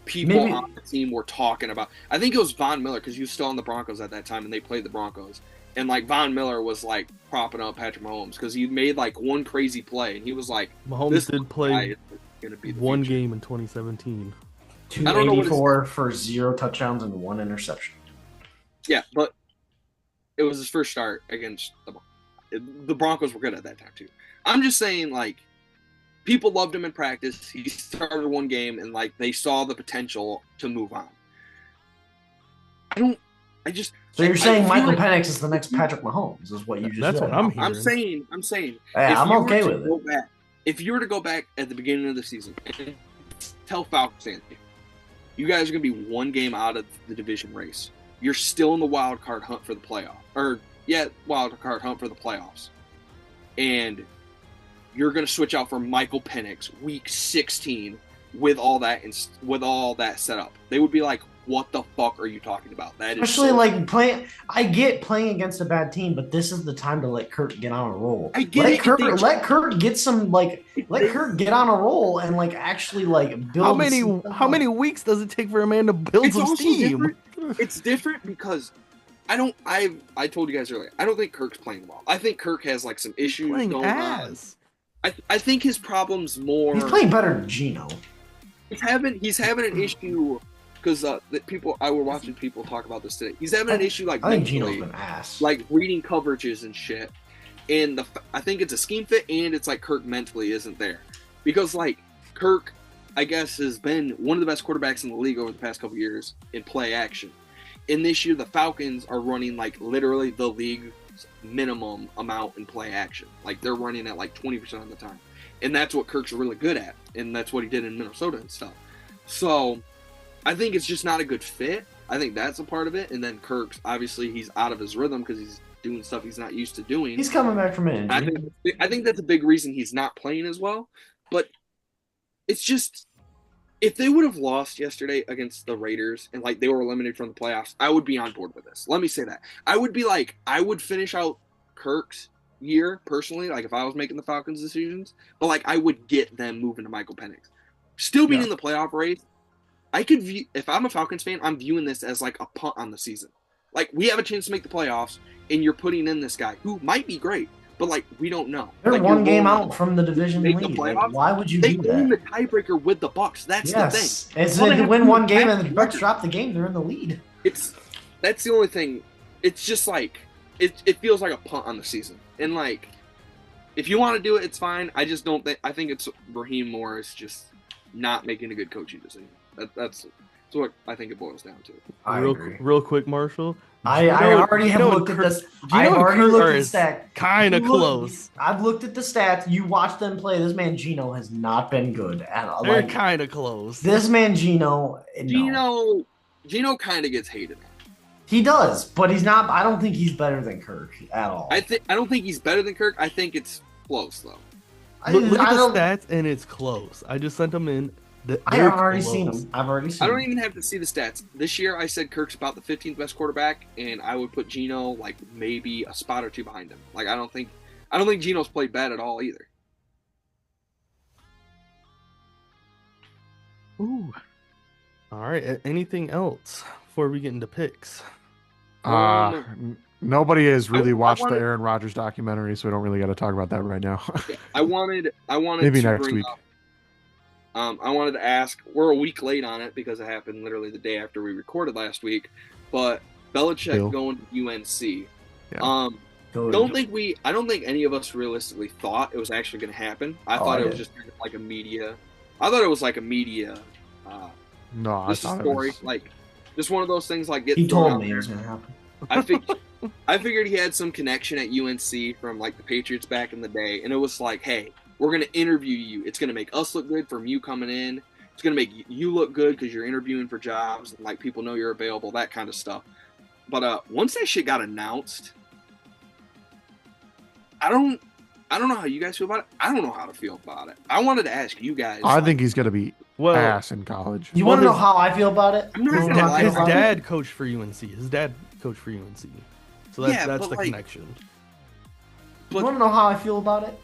people Maybe- on the team were talking about. I think it was Von Miller because he was still on the Broncos at that time, and they played the Broncos. And like Von Miller was like propping up Patrick Mahomes because he made like one crazy play, and he was like, Mahomes "This did guy play is gonna be the one future." game in 2017. I don't know what 284 for 0 touchdowns and 1 interception. Yeah, but it was his first start against the Broncos. Were good at that time too. I'm just saying, like, people loved him in practice. He started one game, and like they saw the potential to move on. So you're saying feel Michael like- Penix is the next Patrick Mahomes? Is what you just That's said? what I'm hearing. I'm saying. Yeah, if I'm you were okay to with it. go back- if you were to go back at the beginning of the season and tell Falcons fans, you guys are going to be one game out of the division race. You're still in the wild card hunt for the playoff, wild card hunt for the playoffs, and you're going to switch out for Michael Penix week 16 with all that set up. They would be like, "What the fuck are you talking about?" That is Especially so- like playing. I get playing against a bad team, but this is the time to let Kurt get on a roll. I get let it. Kurt, let Kurt get some like. Let Kurt get on a roll and like actually like build. How many weeks does it take for a man to build It's some also steam? different. It's different because I told you guys earlier, I don't think Kirk's playing well. I think Kirk has like some issues Playing going ass. on. I think his problem's more. He's playing better than Gino. He's having an issue because I were watching people talk about this today. He's having an issue like I think Gino's mentally, been ass. like reading coverages and shit. And I think it's a scheme fit, and it's like Kirk mentally isn't there because like Kirk, I guess, has been one of the best quarterbacks in the league over the past couple years in play action. And this year, the Falcons are running like literally the league's minimum amount in play action. Like they're running at like 20% of the time, and that's what Kirk's really good at, and that's what he did in Minnesota and stuff. So I think it's just not a good fit. I think that's a part of it. And then Kirk's obviously he's out of his rhythm because he's doing stuff he's not used to doing. He's coming back from an injury. I think that's a big reason he's not playing as well. But it's just, if they would have lost yesterday against the Raiders and like they were eliminated from the playoffs, I would be on board with this. Let me say that. I would finish out Kirk's year personally, like if I was making the Falcons decisions, but like I would get them moving to Michael Penix. Still being in the playoff race, I could view, if I'm a Falcons fan, I'm viewing this as like a punt on the season. Like we have a chance to make the playoffs, and you're putting in this guy who might be great, but like we don't know. They're like, one game out from the division make the lead. Like, playoffs. why would you They do win that? the tiebreaker with the Bucks. That's the thing. It's Well, if they they win have one to game back and the the Bucks record. drop the game, they're in the lead. That's the only thing. It's just like it feels like a punt on the season, and like if you want to do it, it's fine. I just don't think. I think it's Raheem Morris just not making a good coaching decision. That's what I think it boils down to. Real quick, Marshall. I already have looked at this. I've already looked at the stats. Kind of close. I've looked at the stats. You watch them play. This man Gino has not been good at all. They're kind of close. This man Gino kind of gets hated. He does, but he's not. I don't think he's better than Kirk at all. I don't think he's better than Kirk. I think it's close though. Look at the stats, and it's close. I just sent them in. I've already seen them. I don't even have to see the stats. This year, I said Kirk's about the 15th best quarterback, and I would put Gino like maybe a spot or two behind him. Like I don't think Gino's played bad at all either. Ooh. All right. Anything else before we get into picks? Nobody has really watched the Aaron Rodgers documentary, so we don't really got to talk about that right now. Yeah, I wanted maybe to next bring week. Up, I wanted to ask. We're a week late on it because it happened literally the day after we recorded last week. But Belichick going to UNC. Yeah. I don't think any of us realistically thought it was actually going to happen. I thought it was just like a media. I thought it was like a media. No, I thought story. It was like just one of those things. Like he told me it was going to happen. I figured he had some connection at UNC from like the Patriots back in the day, and it was like, hey, we're going to interview you. It's going to make us look good from you coming in. It's going to make you look good because you're interviewing for jobs and like people know you're available, that kind of stuff. But once that shit got announced, I don't know how you guys feel about it. I don't know how to feel about it. I wanted to ask you guys. I think he's going to be ass in college. You want to know how I feel about it? His dad coached for UNC. His dad coached for UNC. So that's the connection. You want to know how I feel about it?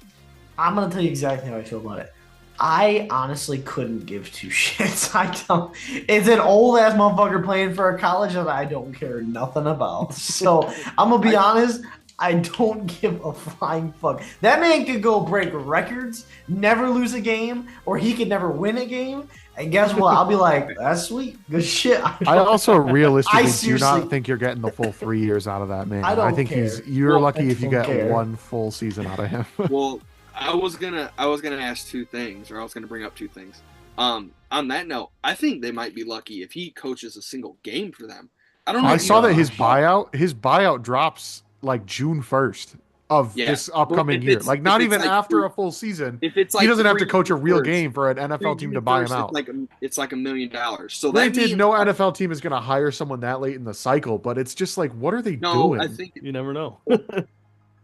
I'm going to tell you exactly how I feel about it. I honestly couldn't give two shits. I don't. It's an old ass motherfucker playing for a college that I don't care nothing about. So I'm going to be honest. I don't give a flying fuck. That man could go break records, never lose a game, or he could never win a game. And guess what? I'll be like, that's sweet. Good shit. I also realistically do not think you're getting the full 3 years out of that man. I think care. You're lucky if you get one full season out of him. Well, I was gonna ask two things, or I was gonna bring up two things. On that note, I think they might be lucky if he coaches a single game for them. I don't know. I saw that his buyout drops like June 1st of this upcoming year. Like not even after a full season. If it's like he doesn't have to coach a real game for an NFL team to buy him out. It's like $1 million. So granted, no NFL team is going to hire someone that late in the cycle, but it's just like, what are they doing? I think you never know.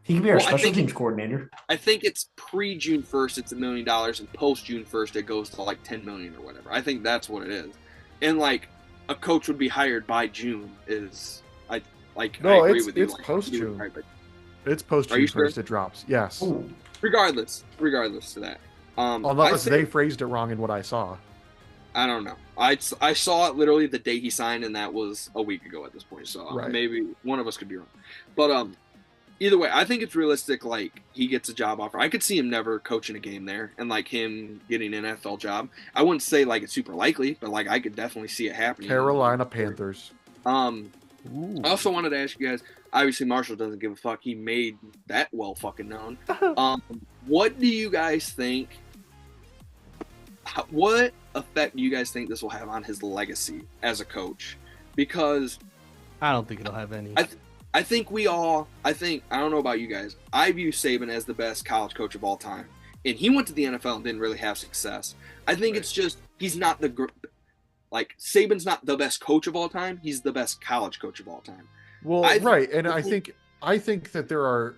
He could be our special teams coordinator. I think it's pre-June 1st, it's $1 million, and post-June 1st, it goes to like $10 million or whatever. I think that's what it is. And like a coach would be hired by June is I agree with you. It's post-June. Right, it's post-June 1st it drops. Yes. Ooh. Regardless to that. Unless they phrased it wrong in what I saw. I don't know. I saw it literally the day he signed, and that was a week ago at this point. So maybe one of us could be wrong. But either way, I think it's realistic. Like he gets a job offer. I could see him never coaching a game there, and like him getting an NFL job. I wouldn't say like it's super likely, but like I could definitely see it happening. Carolina Panthers. I also wanted to ask you guys. Obviously, Marshall doesn't give a fuck. He made that well fucking known. What do you guys think? What effect do you guys think this will have on his legacy as a coach? Because I don't think it'll have any. I think I don't know about you guys. I view Saban as the best college coach of all time. And he went to the NFL and didn't really have success. I think it's just, he's not Saban's not the best coach of all time. He's the best college coach of all time. Well, right. And I think that there are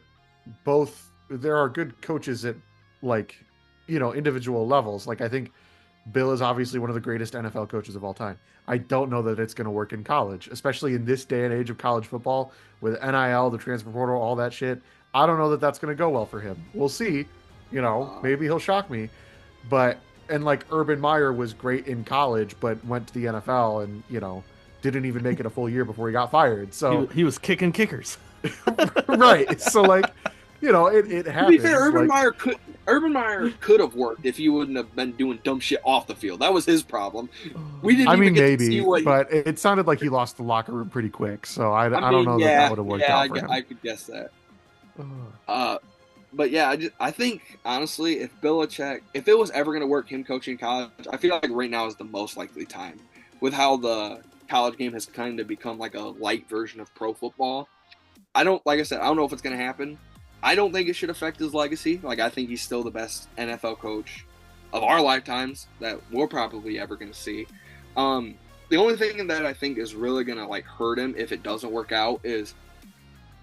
good coaches at individual levels. Like I think Bill is obviously one of the greatest NFL coaches of all time. I don't know that it's going to work in college, especially in this day and age of college football with NIL, the transfer portal, all that shit. I don't know that that's going to go well for him. We'll see. Maybe he'll shock me. And like Urban Meyer was great in college, but went to the NFL and, didn't even make it a full year before he got fired. So he was kicking kickers. Right. So it happens. To be fair, Urban Meyer could have worked if he wouldn't have been doing dumb shit off the field. That was his problem. We didn't even get to see what but it sounded like he lost the locker room pretty quick. So I don't know that would have worked out for him. I could guess that. But yeah, I think honestly, if Belichick, if it was ever going to work, him coaching college, I feel like right now is the most likely time, with how the college game has kind of become like a light version of pro football. Like I said, I don't know if it's going to happen. I don't think it should affect his legacy. Like, I think he's still the best NFL coach of our lifetimes that we're probably ever going to see. The only thing that I think is really going to like hurt him if it doesn't work out is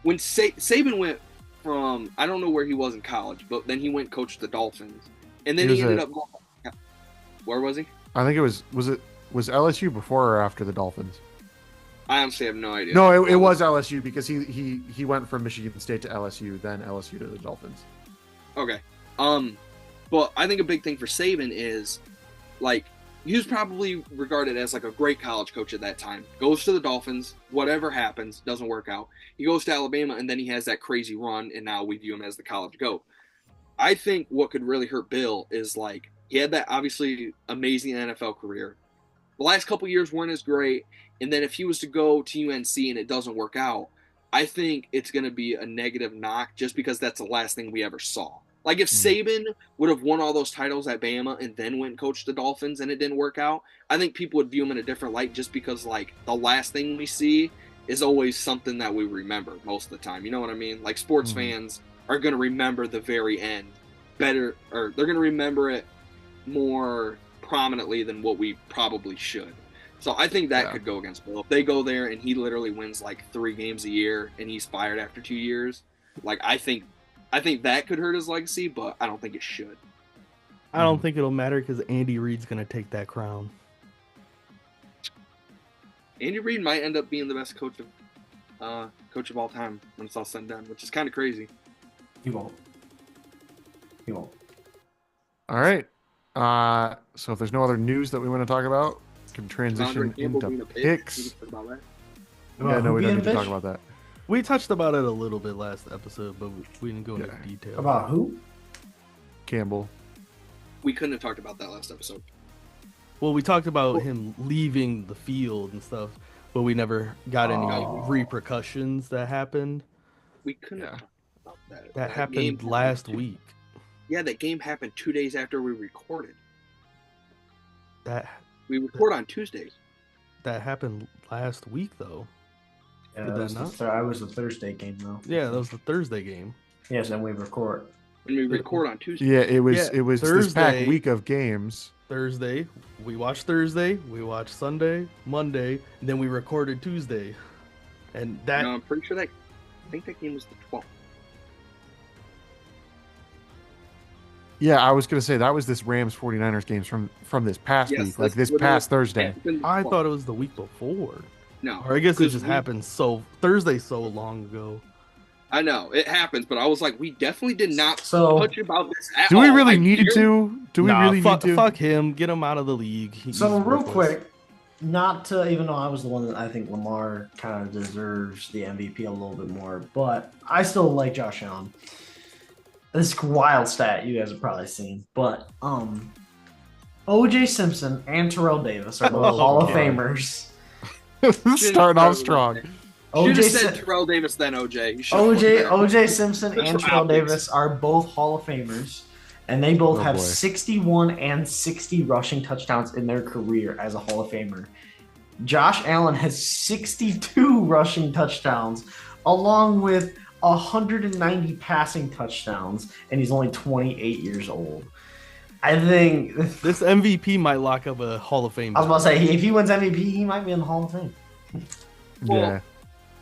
when Saban went from, I don't know where he was in college, but then he went coach the Dolphins, and then he ended up going, where was he? I think it was LSU before or after the Dolphins? I honestly have no idea. No, it was LSU because he went from Michigan State to LSU, then LSU to the Dolphins. Okay. But I think a big thing for Saban is, like, he was probably regarded as like a great college coach at that time. Goes to the Dolphins, whatever happens, doesn't work out. He goes to Alabama, and then he has that crazy run, and now we view him as the college GOAT. I think what could really hurt Bill is, like, he had that obviously amazing NFL career. The last couple years weren't as great, and then if he was to go to UNC and it doesn't work out, I think it's going to be a negative knock just because that's the last thing we ever saw. Like, if Saban would have won all those titles at Bama and then went and coached the Dolphins and it didn't work out, I think people would view him in a different light just because, like, the last thing we see is always something that we remember most of the time. You know what I mean? Like, sports fans are going to remember the very end better, or they're going to remember it more prominently than what we probably should. So I think that could go against Bill. If they go there and he literally wins like 3 games a year and he's fired after 2 years, like, I think that could hurt his legacy, but I don't think it should. I don't think it'll matter because Andy Reid's going to take that crown. Andy Reid might end up being the best coach of all time when it's all said and done, which is kind of crazy. He won't. All right. So if there's no other news that we want to talk about, we can transition into picks. Yeah, no, we don't need to talk about that. We touched about it a little bit last episode, but we didn't go into detail. About who? Campbell. We couldn't have talked about that last episode. Well, we talked about him leaving the field and stuff, but we never got any repercussions that happened. We couldn't have talked about that. That happened last week. Yeah, that game happened 2 days after we recorded. We record on Tuesdays. That happened last week, though. Yeah, that was the Thursday game, though. Yeah, that was the Thursday game. Yes, and we record. And we record on Tuesday. Yeah, it was Thursday, this past week of games. Thursday, we watched Sunday, Monday, and then we recorded Tuesday. And that... No, I'm pretty sure I think that game was the 12th. Yeah, I was going to say that was this Rams 49ers games from this past week, like this past Thursday. I thought it was the week before. No. Or I guess it just happened Thursday so long ago. I know, it happens, but I was like, we definitely did not touch about this at Do all. we really need to? Do we really need to? Fuck him. Get him out of the league. So real quick, not to, even though I was the one that I think Lamar kind of deserves the MVP a little bit more, but I still like Josh Allen. This is a wild stat you guys have probably seen, but O.J. Simpson and Terrell Davis are both Hall of Famers. Starting off strong. Should have said Terrell Davis, then OJ. O.J. Simpson and Terrell Davis are both Hall of Famers, and they both have 61 and 60 rushing touchdowns in their career as a Hall of Famer. Josh Allen has 62 rushing touchdowns, along with 190 passing touchdowns, and he's only 28 years old. I think this MVP might lock up a Hall of Fame. I was about to say, if he wins MVP, he might be in the Hall of Fame. Yeah.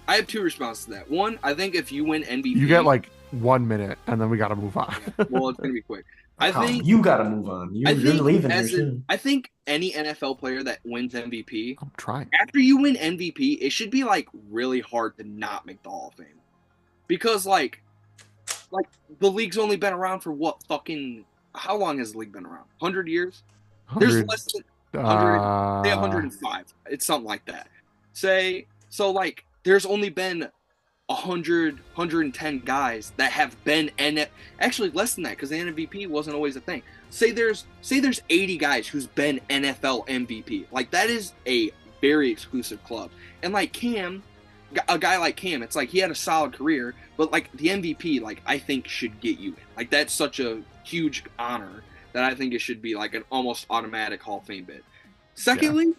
I have 2 responses to that. One, I think if you win MVP, you get like 1 minute, and then we got to move on. Well, it's gonna be quick. I think you got to move on. You're leaving here soon. I think any NFL player that wins MVP, I'm trying. After you win MVP, it should be like really hard to not make the Hall of Fame, because like the league's only been around for what fucking. How long has the league been around? 100 years? There's less than 100. Say 105. It's something like that. There's only been 100, 110 guys that have been actually less than that because the MVP wasn't always a thing. Say there's 80 guys who's been NFL MVP. Like, that is a very exclusive club. And like Cam, a guy like Cam, it's like he had a solid career, but like the MVP, like I think should get you in. Like that's such a huge honor that I think it should be like an almost automatic Hall of Fame bid. Secondly,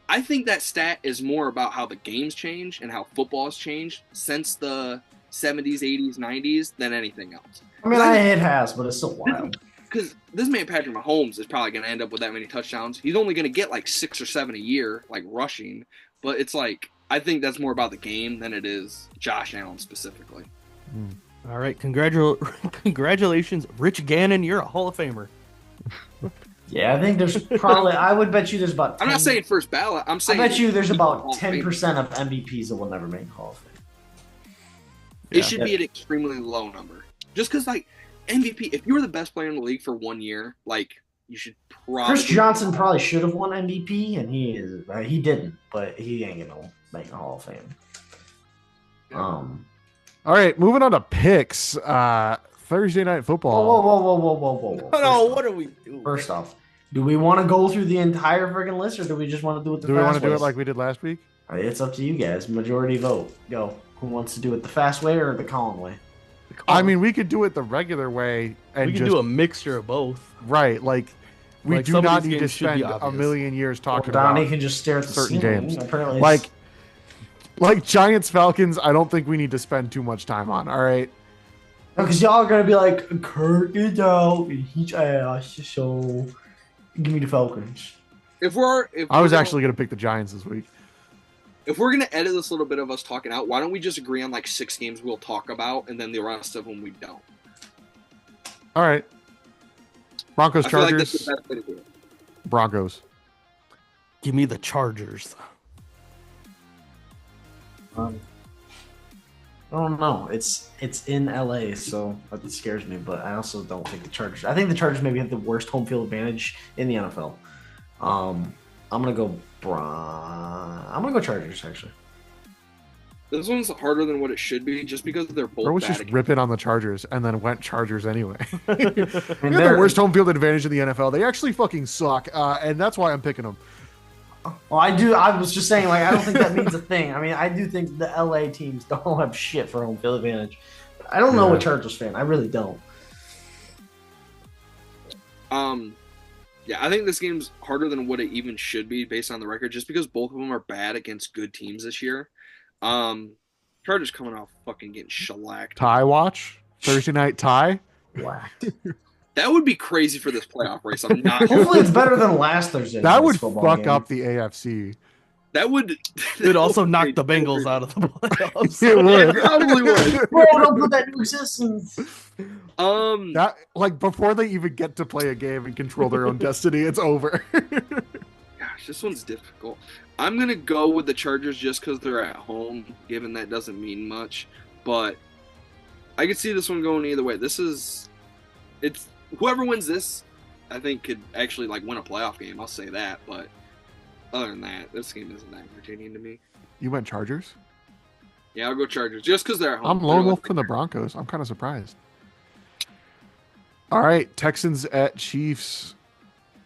I think that stat is more about how the game's changed and how football has changed since the 70s, 80s, 90s than anything else. I mean, it has, but it's still wild. Because this man, Patrick Mahomes, is probably going to end up with that many touchdowns. He's only going to get like 6 or 7 a year, like rushing. But it's like, I think that's more about the game than it is Josh Allen specifically. All right, congratulations, Rich Gannon. You're a Hall of Famer. Yeah, I think there's probably. I would bet you there's about. 10, I'm not saying first ballot. I'm saying. I bet you there's about 10% of MVPs that will never make Hall of Fame. It should be an extremely low number. Just because, like, MVP, if you were the best player in the league for 1 year, like, you should probably. Chris Johnson probably should have won MVP, and he didn't, but he ain't gonna make a Hall of Fame. All right, moving on to picks. Thursday night football. Whoa. No, what are we doing? First off, do we want to go through the entire friggin' list, or do we just want to do it the fast way? Do we want to do it like we did last week? It's up to you guys. Majority vote. Go. Who wants to do it the fast way or the Colin way? I mean, we could do it the regular way. And we can do a mixture of both. Right, like we do not need to spend a million years talking about. Donnie can just stare at the certain ceiling. games. Apparently, like Giants Falcons. I don't think we need to spend too much time on. All right. Because y'all are gonna be like, Kirk is out and he's ass, so give me the Falcons. I was actually gonna pick the Giants this week. If we're gonna edit this little bit of us talking out, why don't we just agree on like 6 games we'll talk about, and then the rest of them we don't? All right. Broncos, I feel like Chargers. that's the best way to do it. Broncos. Give me the Chargers. I don't know. It's in LA, so that scares me. But I also don't think the Chargers. I think the Chargers maybe have the worst home field advantage in the NFL. I'm gonna go Chargers actually. This one's harder than what it should be, just because they're both. Or was bad just against- ripping on the Chargers and then went Chargers anyway. I mean, They have the worst home field advantage in the NFL. They actually fucking suck, and that's why I'm picking them. Well, I do. I was just saying, like, I don't think that means a thing. I mean, I do think the LA teams don't have shit for home field advantage. I don't know a Chargers fan. I really don't. Yeah, I think this game's harder than what it even should be based on the record, just because both of them are bad against good teams this year. Chargers coming off fucking getting shellacked. Tie watch? Thursday night tie? Whacked. That would be crazy for this playoff race. I'm not. Hopefully, it's better than last Thursday. That would football fuck game. up the AFC. That would. It also knock the Bengals out of the playoffs. It would. It probably would. Bro, don't put that into existence. That, like, before they even get to play a game and control their own destiny, it's over. Gosh, this one's difficult. I'm gonna go with the Chargers just because they're at home, given that doesn't mean much. But I could see this one going either way. It's whoever wins this, I think could actually like win a playoff game. I'll say that. But other than that, this game isn't that entertaining to me. You went Chargers? Yeah, I'll go Chargers just because they're at home. I'm lone wolf from the Broncos. I'm kind of surprised. All right, Texans at Chiefs.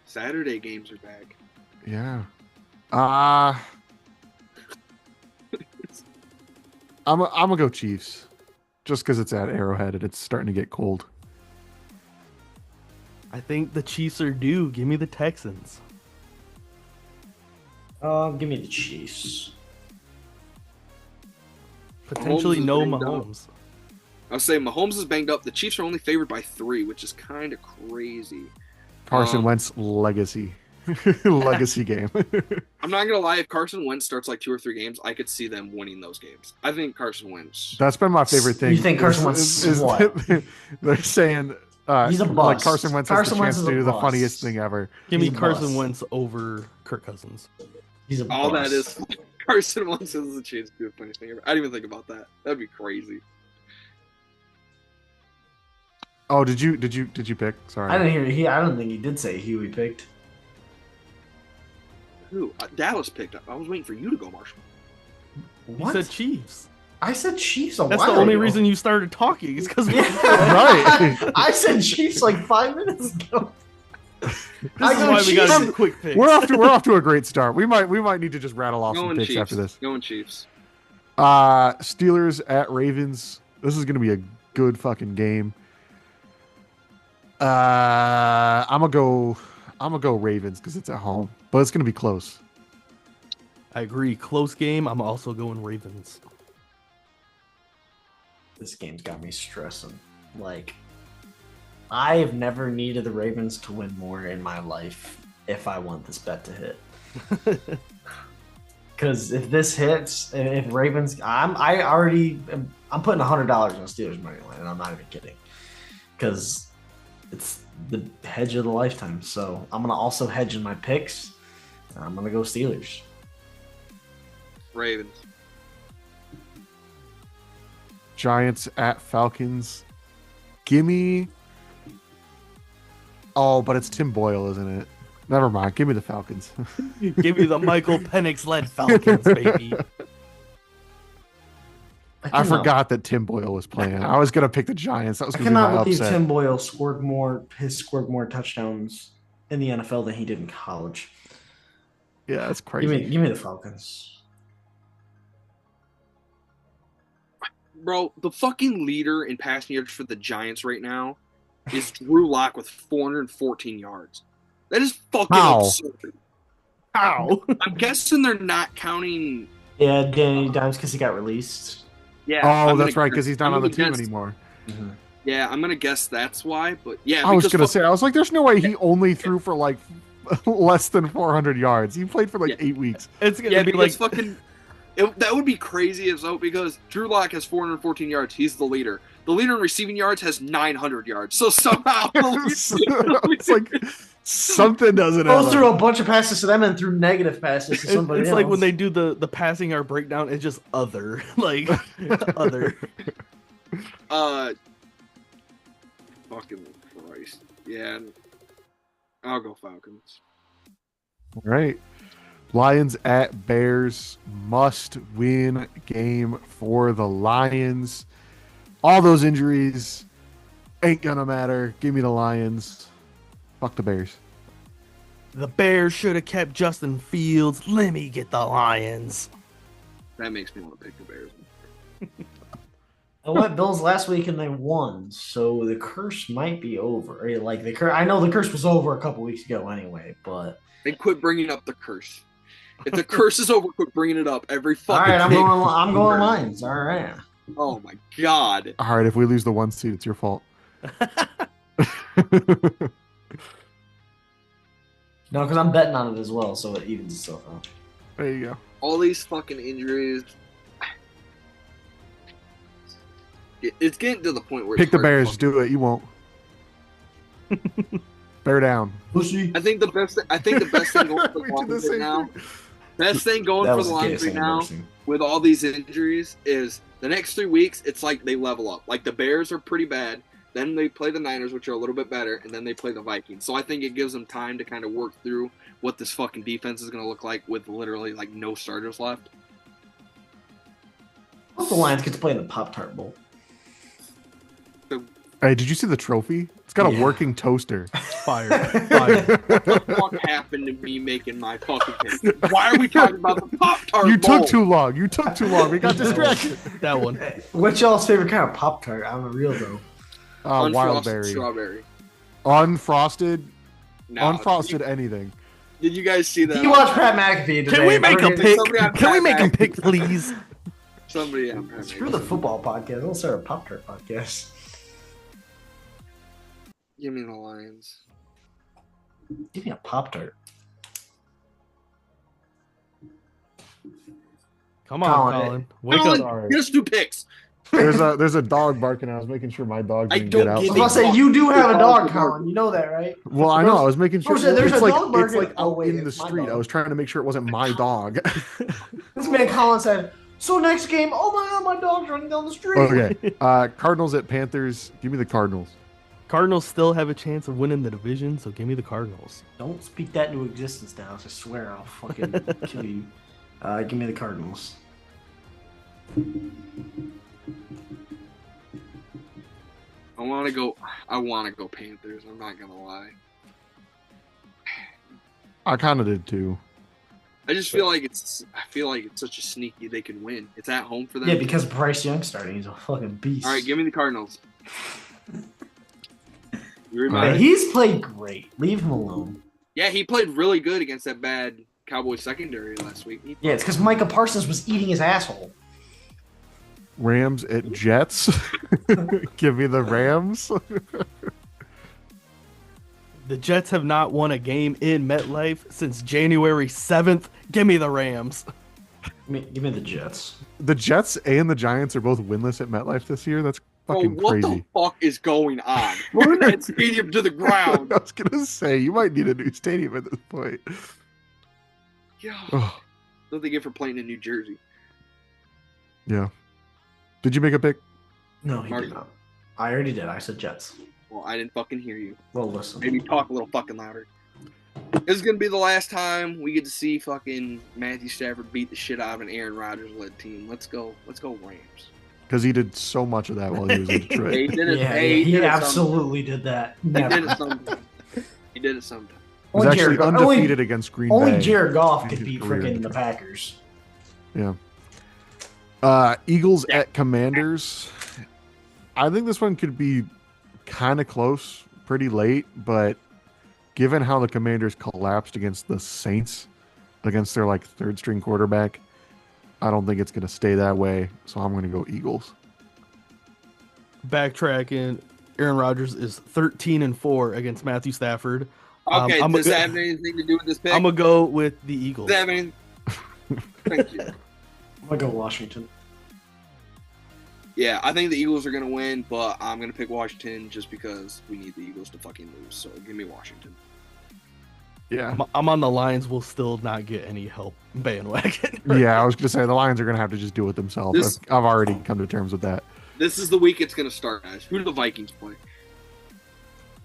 Saturday games are back. Yeah. I'm gonna go Chiefs, just because it's at Arrowhead and it's starting to get cold. I think the Chiefs are due. Give me the Texans. Give me the Chiefs. Potentially Mahomes is no banged up. Mahomes. I'll say Mahomes is banged up. The Chiefs are only favored by 3, which is kind of crazy. Carson Wentz legacy. Legacy game. I'm not gonna lie. If Carson Wentz starts like 2 or 3 games, I could see them winning those games. I think Carson Wentz. That's been my favorite thing. You think Carson Wentz is what? They're saying He's a bust. like Carson Wentz has the Wentz chance is to a do the bust. funniest thing ever. Give me He's a Carson bust. Wentz over Kirk Cousins. He's a All bust. that is Carson Wentz has a chance to do the funniest thing ever. I didn't even think about that. That'd be crazy. Oh, did you pick? Sorry. I didn't hear. I don't think he did say who he picked. Who? Dallas picked up. I was waiting for you to go, Marshall. You What? said Chiefs. I said Chiefs a That's while the only ago. reason you started talking. Is because Yeah. Right. I said Chiefs like 5 minutes ago. This I is go why we got Chiefs. to do quick picks. We're off to a great start. We might need to just rattle off some Going picks Chiefs. after this. Going Chiefs. Steelers at Ravens. This is gonna be a good fucking game. I'm gonna go Ravens because it's at home, but it's gonna be close. I agree. Close game. I'm also going Ravens. This game's got me stressing. Like, I have never needed the Ravens to win more in my life if I want this bet to hit. Because if this hits, if Ravens, I'm putting $100 on Steelers money line, and I'm not even kidding. Because it's the hedge of the lifetime. So I'm gonna also hedge in my picks. And I'm gonna go Steelers. Ravens. Giants at Falcons. Gimme. Oh, but it's Tim Boyle, isn't it? Never mind. Give me the Falcons. Give me the Michael Penix led Falcons, baby. I forgot that Tim Boyle was playing. I was gonna pick the Giants. That was I gonna be my cannot believe upset. Tim Boyle scored more touchdowns in the NFL than he did in college. Yeah, that's crazy. Give me the Falcons. Bro, the fucking leader in passing yards for the Giants right now is Drew Lock with 414 yards. That is fucking absurd. How? I'm guessing they're not counting. Yeah, Danny Dimes because he got released. Yeah. Oh, that's right, because he's not on the team anymore. Mm-hmm. Yeah, I'm gonna guess that's why. But yeah, I was gonna say, I was like, there's no way he only threw for like less than 400 yards. He played for like 8 weeks. It's gonna be like fucking. That would be crazy if so, because Drew Lock has 414 yards. He's the leader. The leader in receiving yards has 900 yards. So somehow it's like something doesn't. Goes through a bunch of passes to them and through negative passes to somebody it's else. like when they do the passing yard breakdown. It's just other like other. Fucking Christ. Yeah. I'll go Falcons. All right. Lions at Bears, must win game for the Lions. All those injuries ain't gonna matter. Give me the Lions. Fuck the Bears. The Bears should have kept Justin Fields. Let me get the Lions. That makes me want to pick the Bears. I went Bills last week and they won, so the curse might be over. Like the curse, I know the curse was over a couple weeks ago anyway, but they quit bringing up the curse. If the curse is over, quit bringing it up every fucking. All right, I'm going Lions. All right. Oh my god. All right, if we lose the 1 seed, it's your fault. No, because I'm betting on it as well, so it evens itself out. There you go. All these fucking injuries. It's getting to the point where pick the Bears. Do it. You won't. Bear down. Pussy. I think the best thing going for the Lions right now. Best thing going for the Lions right now with all these injuries is the next 3 weeks. It's like they level up. Like the Bears are pretty bad. Then they play the Niners, which are a little bit better, and then they play the Vikings. So I think it gives them time to kind of work through what this fucking defense is going to look like with literally like no starters left. I hope the Lions get to play in the Pop-Tart Bowl. Hey, did you see the trophy? It's got a working toaster. Fire. What the fuck happened to me making my fucking pick? Why are we talking about the Pop-Tart You Bowl? took too long. We got distracted. That one. What's y'all's favorite kind of Pop-Tart? I'm a real though. Unfrosted Wildberry. strawberry. Unfrosted. No, Unfrosted anything. Did you guys see that? You watch Pat McAfee today. Can we make a pick? Somebody on Can we Pat make a McAfee. pick, please? Somebody on Pat Screw McAfee. the football podcast. We'll start a Pop-Tart podcast. Give me the Lions. Give me a Pop-Tart. Come on, Colin. Colin. Wake Colin, up. get us 2 picks. There's a dog barking. I was making sure my dog I didn't don't get out. I was get about to say, you do have a dog, Colin. You know that, right? Well, I know. I was making sure. There's it's a like dog it's barking. like Oh, out wait, in the it's my street. dog. I was trying to make sure it wasn't my dog. This man Colin said, so next game, oh my god, my dog's running down the street. Okay. Cardinals at Panthers. Give me the Cardinals. Cardinals still have a chance of winning the division, so give me the Cardinals. Don't speak that into existence, Dallas. I swear I'll fucking kill you. Give me the Cardinals. I want to go Panthers. I'm not gonna lie. I kind of did too. I just feel like it's such a sneaky they can win. It's at home for them. Yeah, because Bryce Young's starting. He's a fucking beast. All right, give me the Cardinals. Right. He's played great. Leave him alone. Yeah, he played really good against that bad Cowboys secondary last week. Yeah, it's because Micah Parsons was eating his asshole. Rams at Jets. Give me the Rams. The Jets have not won a game in MetLife since January 7th. Give me the Rams. Give me the Jets. The Jets and the Giants are both winless at MetLife this year. That's fucking what crazy. The fuck is going on? Burn that stadium to the ground. I was gonna say you might need a new stadium at this point. Yeah. Oh. What they get for playing in New Jersey? Yeah. Did you make a pick? No, he did not. I already did. I said Jets. Well, I didn't fucking hear you. Well, listen. Maybe talk a little fucking louder. This is gonna be the last time we get to see fucking Matthew Stafford beat the shit out of an Aaron Rodgers-led team. Let's go Rams. Because he did so much of that while he was in Detroit. He did it. Yeah, he absolutely did that. He did it sometime. He did it sometime. He was actually undefeated against Green Bay. Only Jared Goff could beat freaking the Packers. Yeah. Eagles at Commanders. I think this one could be kind of close, pretty late, but given how the Commanders collapsed against the Saints, against their like third string quarterback, I don't think it's going to stay that way. So I'm going to go Eagles. Backtracking, Aaron Rodgers is 13-4 against Matthew Stafford. Okay, does that have anything to do with this pick? I'm going to go with the Eagles. Does that have anything? Thank you. I'm going to go Washington. Yeah, I think the Eagles are going to win, but I'm going to pick Washington just because we need the Eagles to fucking lose. So give me Washington. Yeah. I'm on the Lions. Will still not get any help bandwagon. Yeah, I was going to say the Lions are going to have to just do it themselves. I've already come to terms with that. This is the week it's going to start, guys. Who do the Vikings play?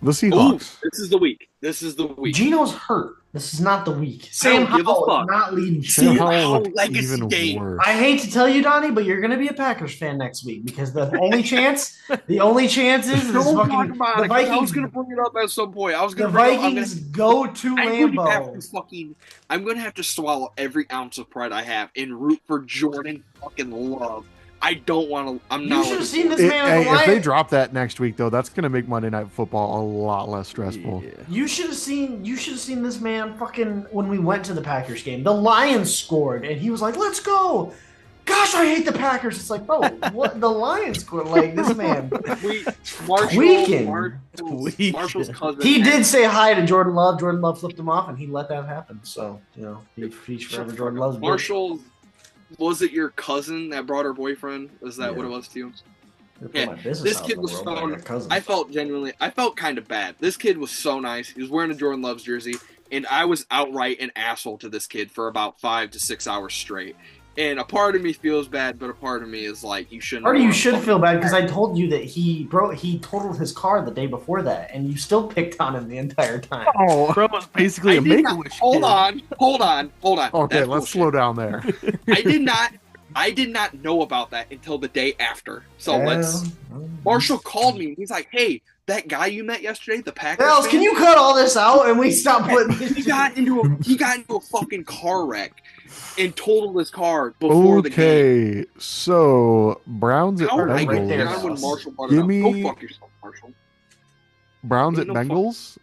The Seahawks. Ooh, this is the week. This is the week. Gino's hurt. This is not the week. Sam Howell is not leading. Sam Howell even worse. I hate to tell you, Donnie, but you're going to be a Packers fan next week because the only chance is the Vikings. I was going to bring it up at some point. The Vikings go to Lambeau. I'm going to have to swallow every ounce of pride I have and root for Jordan fucking Love. I don't want to. I'm not. You should have seen this man. If they drop that next week, though, that's going to make Monday Night Football a lot less stressful. Yeah. You should have seen this man fucking when we went to the Packers game. The Lions scored, and he was like, "Let's go." Gosh, I hate the Packers. It's like, bro, what? The Lions scored. Like this man, Marshall's cousin. He did say hi to Jordan Love. Jordan Love flipped him off, and he let that happen. So he's forever Jordan Love's. Marshall. Was it your cousin that brought her boyfriend? Was that what it was to you? Yeah, this kid was so. I felt kind of bad. This kid was so nice. He was wearing a Jordan Love's jersey, and I was outright an asshole to this kid for about 5 to 6 hours straight. And a part of me feels bad, but a part of me is like, you shouldn't. Part of you should feel bad because I told you that he totaled his car the day before that, and you still picked on him the entire time. Oh, bro was basically a Make-A-Wish. Hold on. Okay, let's slow down there. I did not know about that until the day after. So Marshall called me. He's like, "Hey, that guy you met yesterday, the Packers fan, can you cut all this out and we stop putting? He got into a fucking car wreck and totaled his car before the game. Okay, so Browns at Bengals. Give me Go fuck yourself, Marshall. Browns at Bengals.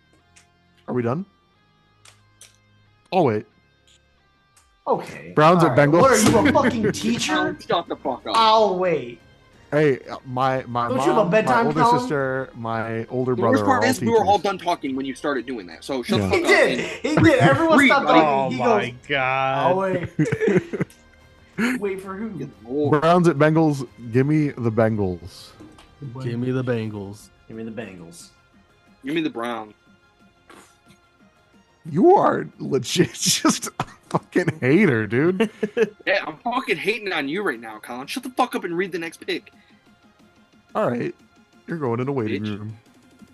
Are we done? Oh wait. Okay. Browns at Bengals. What are you, a fucking teacher? Shut the fuck up. I'll wait. Hey, my mom, my older sister, my older brother. The worst part is we were all done talking when you started doing that. So shut the fuck up. He did. Everyone stopped talking. Oh my god. I'll wait. Wait for who? Browns at Bengals. Give me the Bengals. Give me the Bengals. Give me the Bengals. Give me the Browns. You are legit just a fucking hater, dude. Yeah, I'm fucking hating on you right now, Colin. Shut the fuck up and read the next pick. All right. You're going in the waiting room.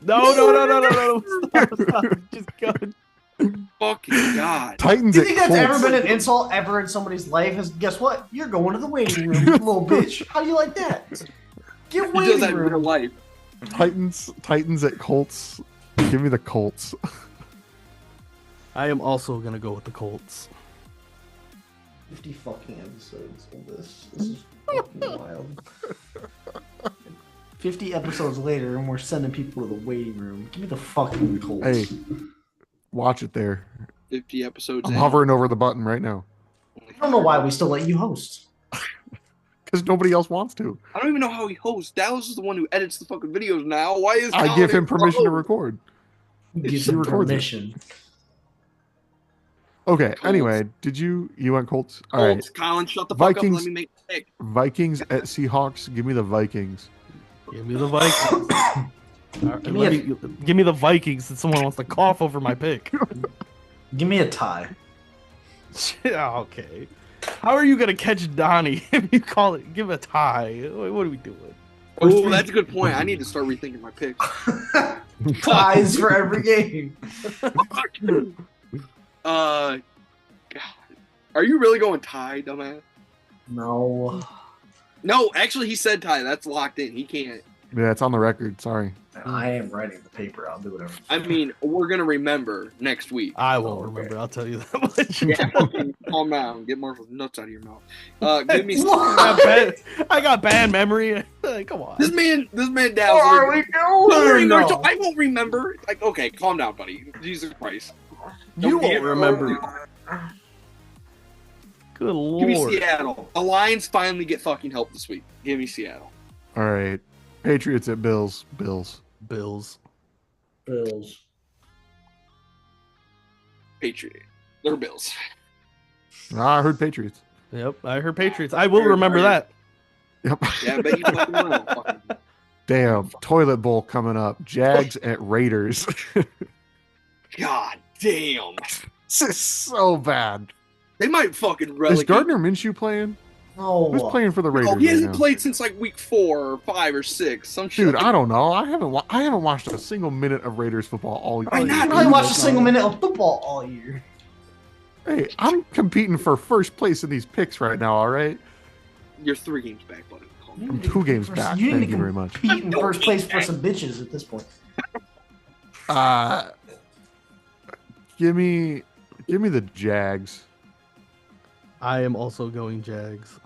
No. Stop. Just go. Fucking God. Titans. Do you think that's ever been an insult ever in somebody's life? Guess what? You're going to the waiting room, you little bitch. How do you like that? Get waiting room. He does that in real life. Titans at Colts. Give me the Colts. I am also going to go with the Colts. 50 fucking episodes of this. This is fucking wild. 50 episodes later, and we're sending people to the waiting room. Give me the fucking Colts. Hey, watch it there. 50 episodes I'm in. hovering over the button right now. I don't know why we still let you host. Because nobody else wants to. I don't even know how he hosts. Dallas is the one who edits the fucking videos now. Why is I Colin give him permission to host? record. Gives He him records it. permission. Okay, Colts. anyway, you went Colts? All right. Colts, Colin, shut the fuck up and Vikings. let me make a pick. Vikings at Seahawks. Give me the Vikings. Give me the Vikings. All right, Give me give me the Vikings since someone wants to cough over my pick. Give me a tie. Okay. How are you gonna catch Donnie if you call it? Give a tie. What are we doing? Oh, that's a good point. I need to start rethinking my picks. Ties for every game. God. Are you really going tie, dumbass? No. No, actually, he said tie. That's locked in. He can't. Yeah, it's on the record. Sorry. I am writing the paper. I'll do whatever. I mean, we're gonna remember next week. I won't okay. remember. I'll tell you that much. Yeah, fucking calm down. Get Marshall's nuts out of your mouth. Give me. I got bad memory. Come on. This man What Dallas. are we doing? No. I won't remember. Like, okay, calm down, buddy. Jesus Christ. You Don't won't get- remember. Good Give lord. me Seattle. The Lions finally get fucking help this week. Give me Seattle. All right. Patriots at Bills. Bills. Bills. Bills. Patriot. They're Bills. I heard Patriots. Yep, I heard Patriots. I will remember that. Yep. Yeah, I bet you fucking will. Fucking- Damn. Toilet bowl coming up. Jags at Raiders. God damn. This is so bad. They might fucking Is relegate. Gardner Minshew playing? No. Who's playing for the Raiders? Oh, he right hasn't now? played since like week 4 or 5 or 6. Some shit. Dude, I don't know. I haven't watched a single minute of Raiders football all year. Why not? I probably watched a single minute of football all year. Hey, I'm competing for first place in these picks right now. All right, You're 3 games back, buddy. Calm down. I'm 2 games back. You Thank need you to very much. compete in first place for some bitches at this point. Give me the Jags. I am also going Jags.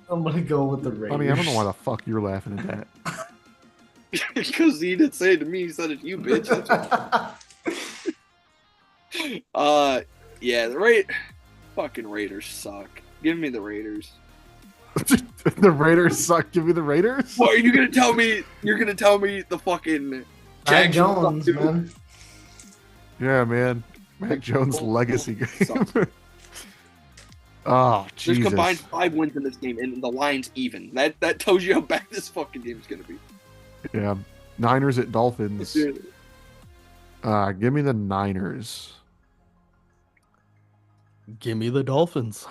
I'm gonna go with the Raiders. Honey, I don't know why the fuck you're laughing at that. Because he didn't say it to me, he said it to you, bitch. Yeah, the fucking Raiders suck. Give me the Raiders. The Raiders suck. Give me the Raiders. What are you gonna tell me? You're gonna tell me the fucking Mac Jags Jones, suck, too? man. Yeah, man. Mac Jones legacy game. Sucks. Oh, There's Jesus. combined 5 wins in this game, and the line's even. That tells you how bad this fucking game is gonna be. Yeah. Niners at Dolphins. Dude, Give me the Niners. Give me the Dolphins.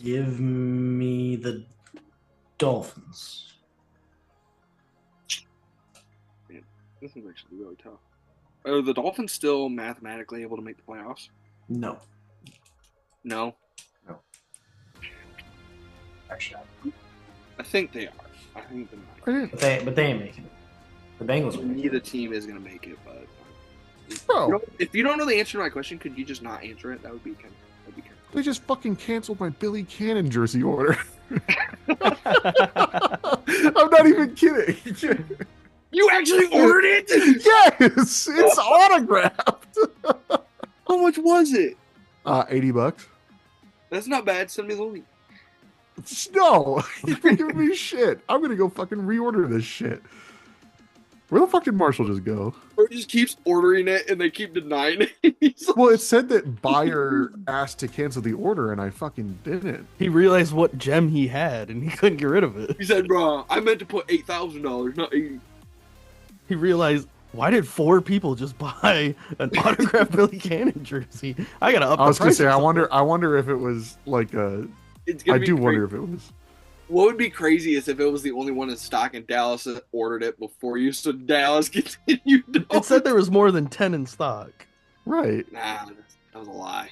Give me the Dolphins. This is actually really tough. Are the Dolphins still mathematically able to make the playoffs? No. No. Actually, I think they are. I think they might. I didn't- but they ain't making it. The Bengals will make Neither it. team is gonna make it, but Bro, if you don't know the answer to my question, could you just not answer it? That would be kind of. they just fucking canceled my Billy Cannon jersey order. I'm not even kidding. You actually ordered it? Yes, it's autographed. How much was it? $80. That's not bad. Send me the link. No, you're giving me shit. I'm gonna go fucking reorder this shit. Where the fuck did Marshall just go? Or just keeps ordering it and they keep denying it. He's like, Well, it said that buyer asked to cancel the order, and I fucking didn't. He realized what gem he had, and he couldn't get rid of it. he said, "Bro, I meant to put $8,000, not 80." He realized, why did 4 people just buy an autographed Billy Cannon jersey? I gotta up I was the gonna price. say, or I something. wonder if it was like a. It's gonna I be do crazy. wonder if it was. What would be crazy is if it was the only one in stock and Dallas ordered it before you, so Dallas continued to It said there was more than 10 in stock. Right. Nah, that was a lie.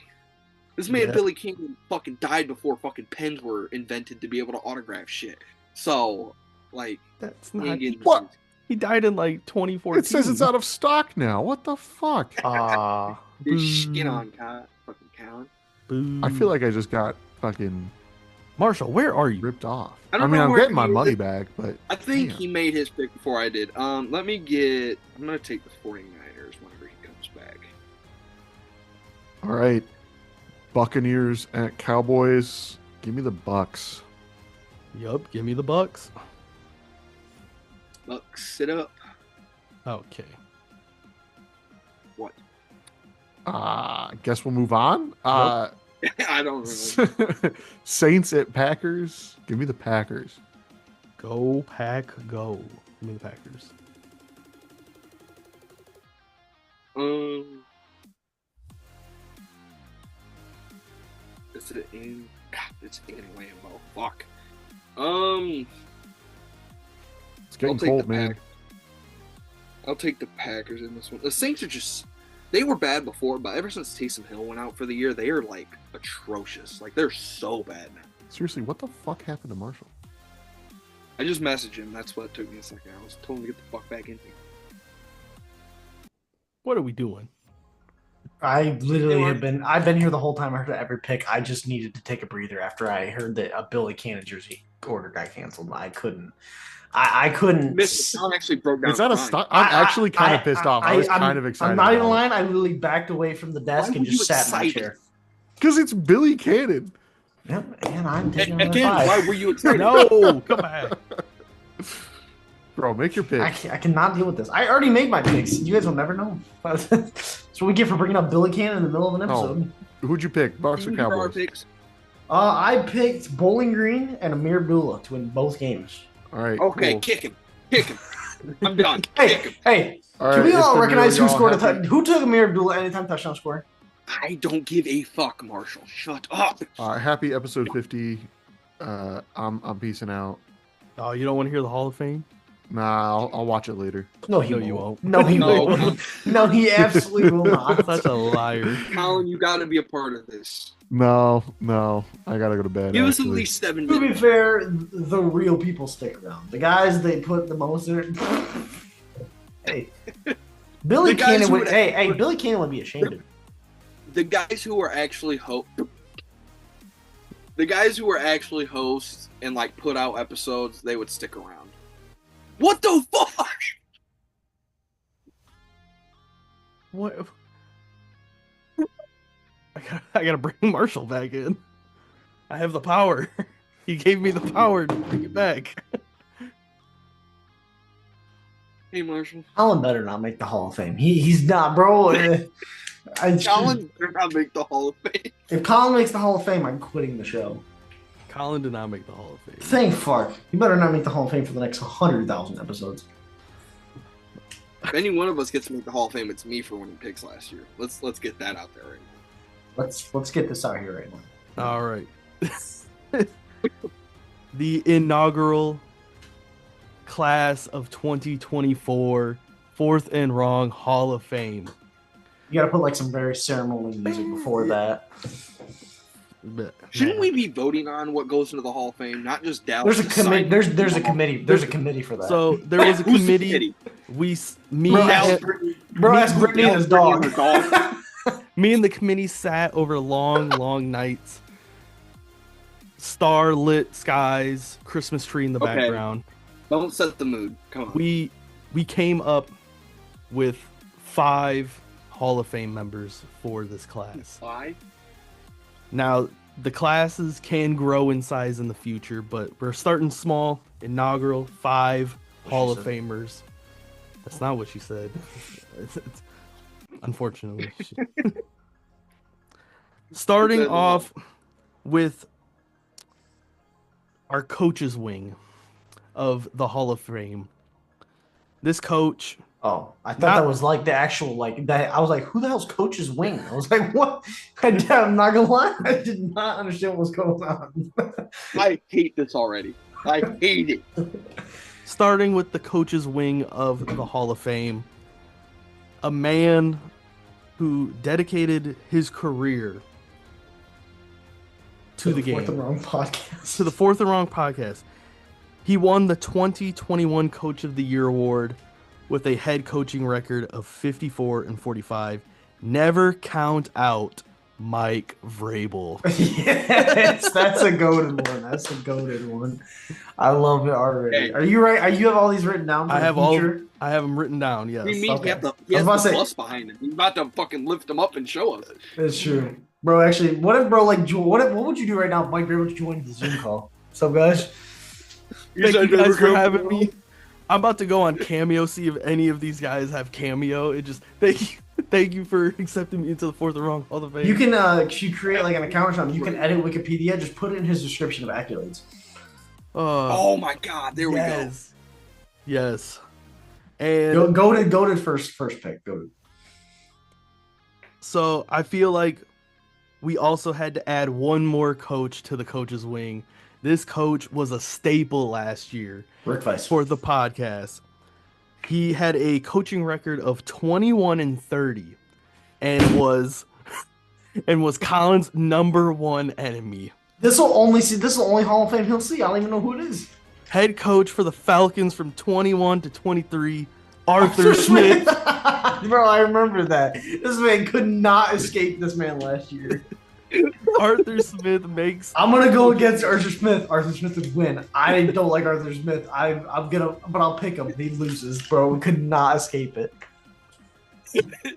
This man Yeah. Billy King fucking died before fucking pens were invented to be able to autograph shit. So, like, That's he not. ain't getting- What? He died in like 2014. It says it's out of stock now. What the fuck? This shit on fucking Colin. Boo. I feel like I just got fucking Marshall, where are you? ripped off. I I don't mean, know I'm where getting my he money is. back, but I think damn. he made his pick before I did. I'm gonna take the 49ers whenever he comes back. All right, Buccaneers at Cowboys. Give me the Bucks. Yup, give me the Bucks. Bucks, sit up. Okay. What? I guess we'll move on. I don't know. Saints at Packers. Give me the Packers. Go Pack, go. Give me the Packers. Is it in? God, it's in Lambeau. Fuck. It's getting cold, man. I'll take the Packers in this one. The Saints are they were bad before, but ever since Taysom Hill went out for the year, they are like atrocious. Like they're so bad now. Seriously, what the fuck happened to Marshall? I just messaged him. That's what took me a second. I was told him to get the fuck back in here. What are we doing? I literally I've been here the whole time I heard every pick. I just needed to take a breather after I heard that a Billy Cannon jersey order got canceled. I couldn't. Sean actually broke down. Is that a stock? I'm actually kind of pissed off. I was kind of excited. I'm not even lying. I literally backed away from the desk and just sat in my chair. Because it's Billy Cannon. Yep, and I'm taking again. Why were you excited? No, come back. Bro, make your pick. I cannot deal with this. I already made my picks. You guys will never know. That's what we get for bringing up Billy Cannon in the middle of an episode. Who'd you pick? Bucks or Cowboys? I picked Bowling Green and Amir Abdullah to win both games. All right. Okay, cool. kick him. I'm done. Hey. All Can right, we all recognize who scored happy? who took Amir Abdullah anytime touchdown score? I don't give a fuck, Marshall. Shut up. Happy episode 50. I'm peacing out. Oh, you don't want to hear the Hall of Fame? Nah, I'll watch it later. No, you won't. No, he No. won't. No, he absolutely will not. Such a liar. Colin, you got to be a part of this. No, I gotta go to bed. Give us at actually. least 7 To be minutes. fair, the real people stick around. The guys they put the most in. Hey, Billy The guys Cannon who would. would- Hey, Billy Cannon would be ashamed of it. The guys who are actually hosts and like put out episodes, they would stick around. What the fuck? What? I gotta bring Marshall back in. I have the power. He gave me the power to bring it back. Hey, Marshall. Colin better not make the Hall of Fame. He's not, bro. Colin better not make the Hall of Fame. If Colin makes the Hall of Fame, I'm quitting the show. Colin did not make the Hall of Fame. Thank fuck. You better not make the Hall of Fame for the next 100,000 episodes. If any one of us gets to make the Hall of Fame, it's me for winning picks last year. Let's get that out there right now. Let's get this out here right now. All right. The inaugural class of 2024 Fourth and Wrong Hall of Fame. You got to put like some very ceremonial music before that. But, Shouldn't man. we be voting on what goes into the Hall of Fame, not just Dallas? There's a committee. There's a committee. There's a committee for that. So there was a Who's the committee. Me, Bro, and- bro, ask Brittany and his dog. me and the committee sat over long nights. Star-lit skies, Christmas tree in the Okay. background. Don't set the mood. Come on. We came up with 5 Hall of Fame members for this class. 5? Now, the classes can grow in size in the future, but we're starting small. Inaugural 5 Hall of Famers. That's not what she said. Unfortunately. Starting off with our coach's wing of the Hall of Fame. This coach. Oh, I thought that was like the actual like that. I was like, who the hell's coach's wing? I was like, what? I'm not gonna lie, I did not understand what was going on. I hate this already. I hate it. Starting with the coach's wing of the Hall of Fame, a man who dedicated his career to the game. Fourth and Wrong podcast. To the Fourth and Wrong podcast. He won the 2021 Coach of the Year award with a head coaching record of 54-45 never count out Mike Vrabel. Yes, that's a goated one. That's a goated one. I love it already. Hey. Are you right? You have all these written down for I the have future? I have them written down. Yes. He means Okay. he has I the was about to say- bus behind him. He's about to fucking lift him up and show us. That's true, bro. Actually, what if, bro? Like, what would you do right now if Mike Vrabel joined the Zoom call? What's up, guys? Thank you guys for having me. I'm about to go on Cameo, see if any of these guys have Cameo. It just thank you for accepting me into the Fourth and Wrong Hall of Fame. You can you create like an account or something. You can edit Wikipedia. Just put it in his description of accolades. Oh my God! There we go. Yes. And Goated first pick. Goated. So I feel like we also had to add one more coach to the coach's wing. This coach was a staple last year Rick Weiss. for the podcast. He had a coaching record of 21-30 and was Colin's #1 enemy. This will only Hall of Fame he'll see. I don't even know who it is. Head coach for the Falcons from 21 to 23, Arthur Smith. Bro, I remember that. This man could not escape this man last year. Arthur Smith makes. I'm gonna go against Arthur Smith. Arthur Smith would win. I don't like Arthur Smith. But I'll pick him. He loses, bro. We could not escape it.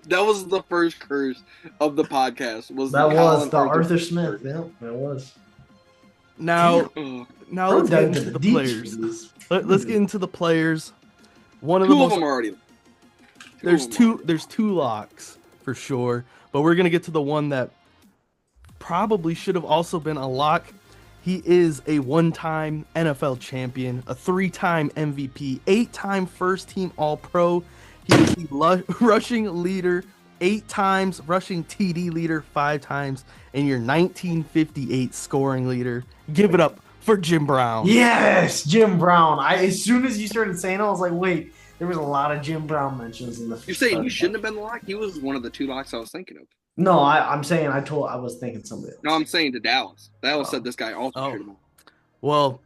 That was the first curse of the podcast. The Arthur Smith. Yeah, that was. Now Oh, let's get into the players. Let's get into the players. One of two the of most. them already. There's two locks for sure, but we're gonna get to the one that probably should have also been a lock. He is a one-time NFL champion, a 3-time MVP, 8-time first-team All-Pro. He is the rushing leader 8 times, rushing TD leader 5 times, and your 1958 scoring leader. Give it up for Jim Brown. Yes, Jim Brown. As soon as you started saying it, I was like, wait, there was a lot of Jim Brown mentions in the. You're saying he shouldn't have been the lock? He was one of the 2 locks I was thinking of. No, I'm saying I was thinking somebody else. No, I'm saying to Dallas. Dallas said this guy also should have been. Well,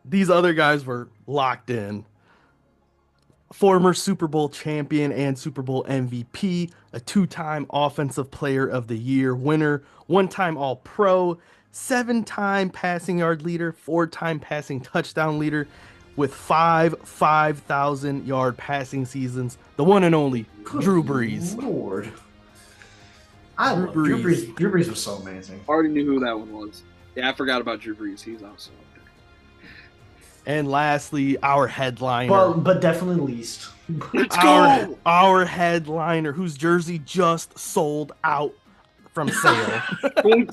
these other guys were locked in. Former Super Bowl champion and Super Bowl MVP, a 2-time Offensive Player of the Year winner, 1-time All-Pro, 7-time passing yard leader, 4-time passing touchdown leader, with 5,000-yard passing seasons. The one and only Drew Brees. Lord. I love Drew Brees. Drew Brees was so amazing. Already knew who that one was. Yeah, I forgot about Drew Brees. He's also up there. And lastly, our headliner. But definitely least. Let's go! Our headliner, whose jersey just sold out from sale. going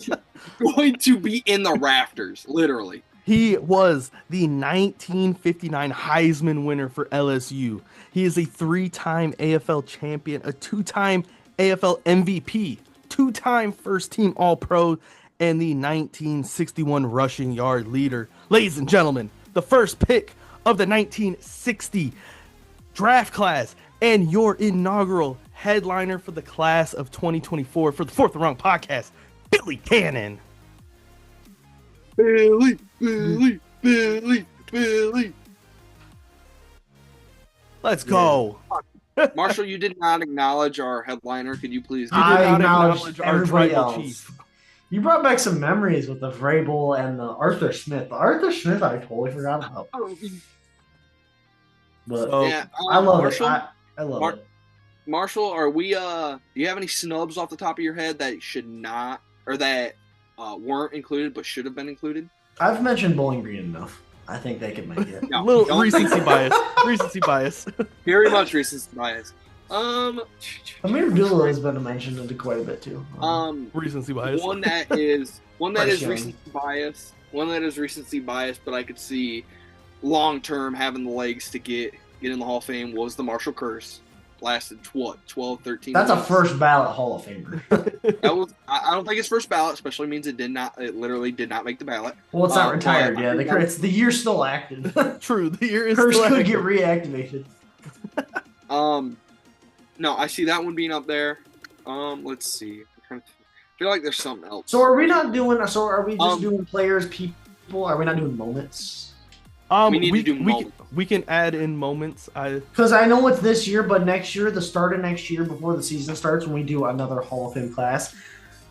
to be in the rafters, literally. He was the 1959 Heisman winner for LSU. He is a 3-time AFL champion, a 2-time AFL MVP, 2-time first-team All-Pro, and the 1961 rushing yard leader. Ladies and gentlemen, the first pick of the 1960 draft class and your inaugural headliner for the class of 2024 for the Fourth and Wrong podcast, Billy Cannon. Billy. Let's go. Marshall, you did not acknowledge our headliner. Could you please? I acknowledge our everybody tribal else. chief. You brought back some memories with the Vrabel and the Arthur Smith. The Arthur Smith I totally forgot about. But So, Yeah, I love Marshall, it. I love it. Marshall, are we? Do you have any snubs off the top of your head that should not, or that weren't included but should have been included? I've mentioned Bowling Green enough. I think they could make it. No, little don't- recency bias. Recency bias. Very much recency bias. Amir Abdullah has been mentioned into quite a bit too. Recency bias. One that is Bryce Young. recency bias. One that is recency bias, but I could see long term having the legs to get in the Hall of Fame was the Marshall curse. Lasted what, 12, 13 That's a weeks? first ballot Hall of Famer. That was. I don't think it's first ballot, especially means it literally did not make the ballot. Well, it's not retired but- yet. It's the year's still active. True. The year is Curse still could active. get reactivated. No, I see that one being up there. Let's see. I feel like there's something else. So are we not doing? So are we just Um, doing players, people? Are we not doing moments? We need to do moments. We can add in moments. Because I know it's this year, but next year, the start of next year, before the season starts, when we do another Hall of Fame class,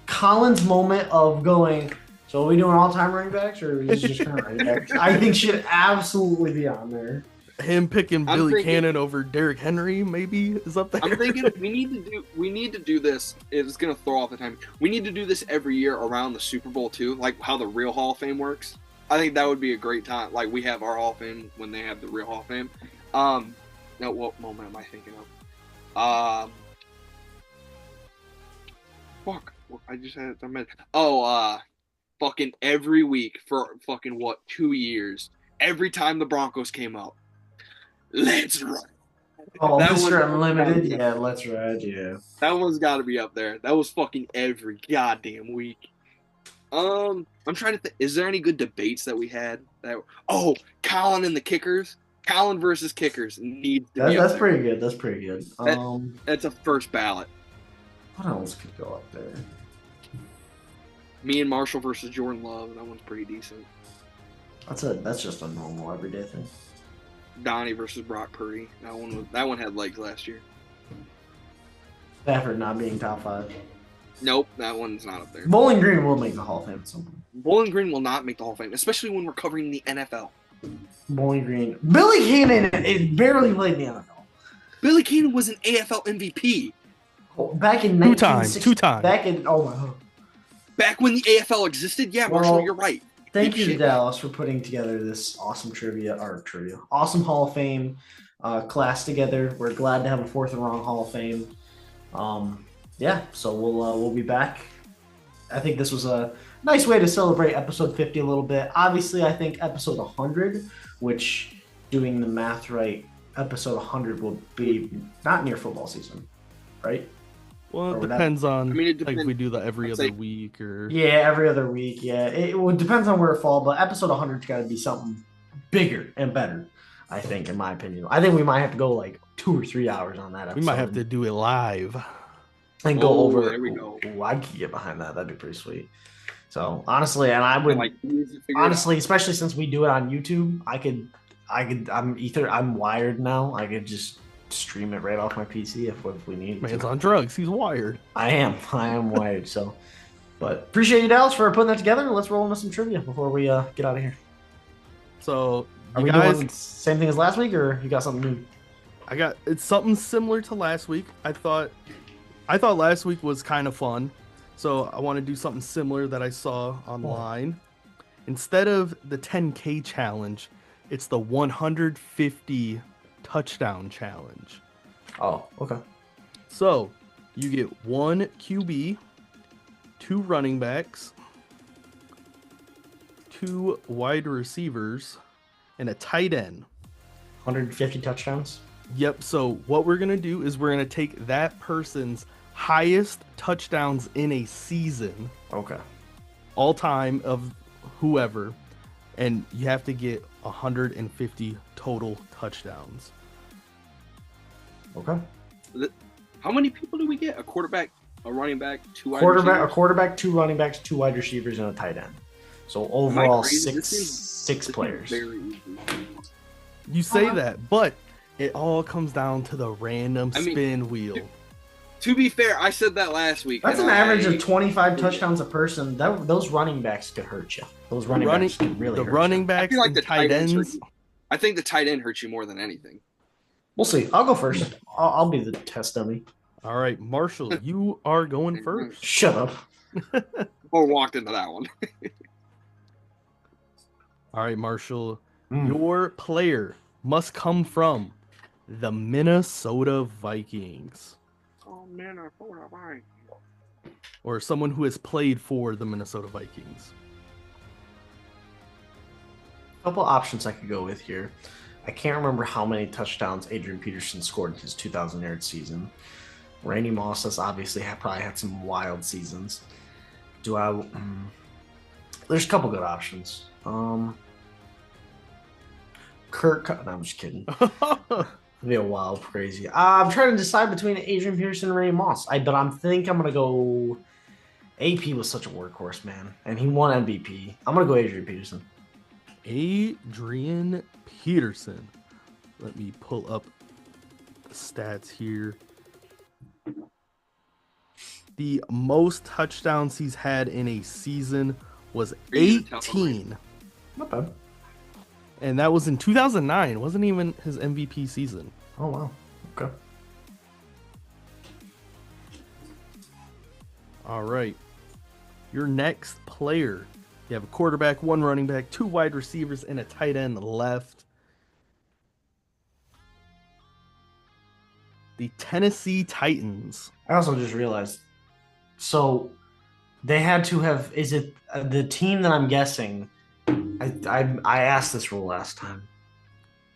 Colin's moment of going, so are we doing all-time running backs, or is it just current running backs? I think should absolutely be on there. Him picking Billy Cannon over Derrick Henry maybe is up there. I'm thinking we need to do this. It's gonna throw off the time. We need to do this every year around the Super Bowl too, like how the real Hall of Fame works. I think that would be a great time. Like we have our Hall of Fame when they have the real Hall of Fame. Now what moment am I thinking of? Fuck. I just had it. Fucking every week for fucking 2 years. Every time the Broncos came up, let's run. Oh, That Mr. one- Unlimited, yeah, let's ride, yeah. That one's got to be up there. That was fucking every goddamn week. I'm trying to think. Is there any good debates that we had? Colin and the kickers. Colin versus kickers needs to be up That's there. pretty good. That's pretty good. That's a first ballot. What else could go up there? Me and Marshall versus Jordan Love. That one's pretty decent. That's just a normal everyday thing. Donnie versus Brock Purdy. That one had legs last year. Stafford not being top 5. Nope, that one's not up there. Bowling Green will make the Hall of Fame at some point. Bowling Green will not make the Hall of Fame, especially when we're covering the NFL. Bowling Green. Billy Cannon is barely played in the NFL. Billy Cannon was an AFL MVP Back in Two times. Back in oh my god. back when the AFL existed. Yeah, Marshall, Well, you're right. Thank you to Shit. Dallas for putting together this awesome awesome Hall of Fame class together. We're glad to have a Fourth and Wrong Hall of Fame. Yeah, so we'll be back. I think this was a nice way to celebrate episode 50 a little bit. Obviously, I think episode 100, which doing the math right, episode 100 will be not near football season, right? Well, Or it depends on it like if we do that every I'd other say- week or Yeah, every other week. Yeah, it depends on where it falls, but episode 100's got to be something bigger and better. I think, in my opinion, I think we might have to go like 2 or 3 hours on that episode. we might have to do it live. and go Oh, over. there we go. Ooh, I could get behind that. That'd be pretty sweet. So honestly, and I would Like, we need to figure it honestly, especially since we do it on YouTube, I'm wired now. I could just stream it right off my PC if we need Man's to. on drugs. He's wired. I am wired. So, but appreciate you, Dallas, for putting that together. Let's roll into some trivia before we get out of here. So Are you we guys, doing same thing as last week, or you got something new? it's something similar to last week. I thought last week was kind of fun, so I want to do something similar that I saw online. Instead of the 10K challenge, it's the 150 touchdown challenge. Oh, okay. So you get 1 QB, 2 running backs, 2 wide receivers, and a tight end. 150 touchdowns. Yep. So what we're gonna do is we're gonna take that person's highest touchdowns in a season, Okay. all time of whoever, and you have to get 150 total touchdowns. Okay. How many people do we get? A quarterback, a running back, 2 wide A receivers? quarterback, 2 running backs, 2 wide receivers, and a tight end. So overall, crazy? six This six This players. is very easy. You say that, but it all comes down to the random I mean, spin wheel. To be fair, I said that last week. That's and an average I- of 25 touchdowns a person. Those running backs could hurt you. Those running backs could really the hurt running you. I backs feel like and the tight ends. ends. I think the tight end hurts you more than anything. We'll see. I'll go first. I'll be the test dummy. All right, Marshall, you are going first. Shut up. Or walked into that one. All right, Marshall, Mm. your player must come from the Minnesota Vikings Oh man, I thought I might. or someone who has played for the Minnesota Vikings. Couple options I could go with here. I can't remember how many touchdowns Adrian Peterson scored in his 2,000-yard season. Randy Moss has obviously probably had some wild seasons. There's a couple good options. No, I'm just kidding. It'd be a wild, crazy. I'm trying to decide between Adrian Peterson and Randy Moss. But I think I'm gonna go. AP was such a workhorse, man, and he won MVP. I'm gonna go Adrian Peterson. Adrian Peterson. Let me pull up the stats here. The most touchdowns he's had in a season was 18. Not bad. And that was in 2009. It wasn't even his MVP season. Oh, wow. Okay. All right. Your next player. You have a quarterback, 1 running back, 2 wide receivers, and a tight end left. The Tennessee Titans. I also just realized, so they had to have, is it the team that I'm guessing? I asked this rule last time,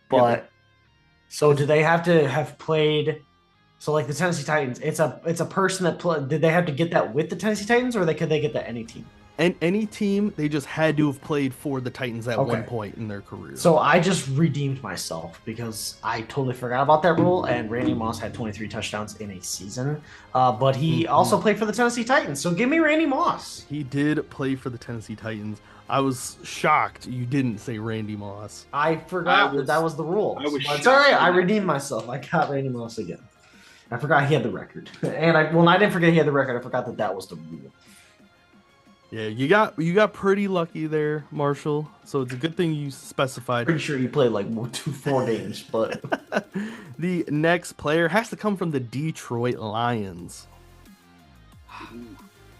but so do they have to have played? So like the Tennessee Titans, it's a person that did they have to get that with the Tennessee Titans, or could they get that any team? And any team, they just had to have played for the Titans at Okay. one point in their career. So I just redeemed myself because I totally forgot about that rule. And Randy Moss had 23 touchdowns in a season, but he also played for the Tennessee Titans. So give me Randy Moss. He did play for the Tennessee Titans. I was shocked you didn't say Randy Moss. I forgot that was the rule. I was But it's all right. I redeemed myself. I got Randy Moss again. I forgot he had the record, and I didn't forget he had the record. I forgot that was the rule. Yeah, you got pretty lucky there, Marshall. So it's a good thing you specified. Pretty sure he played like 4 games, but The next player has to come from the Detroit Lions.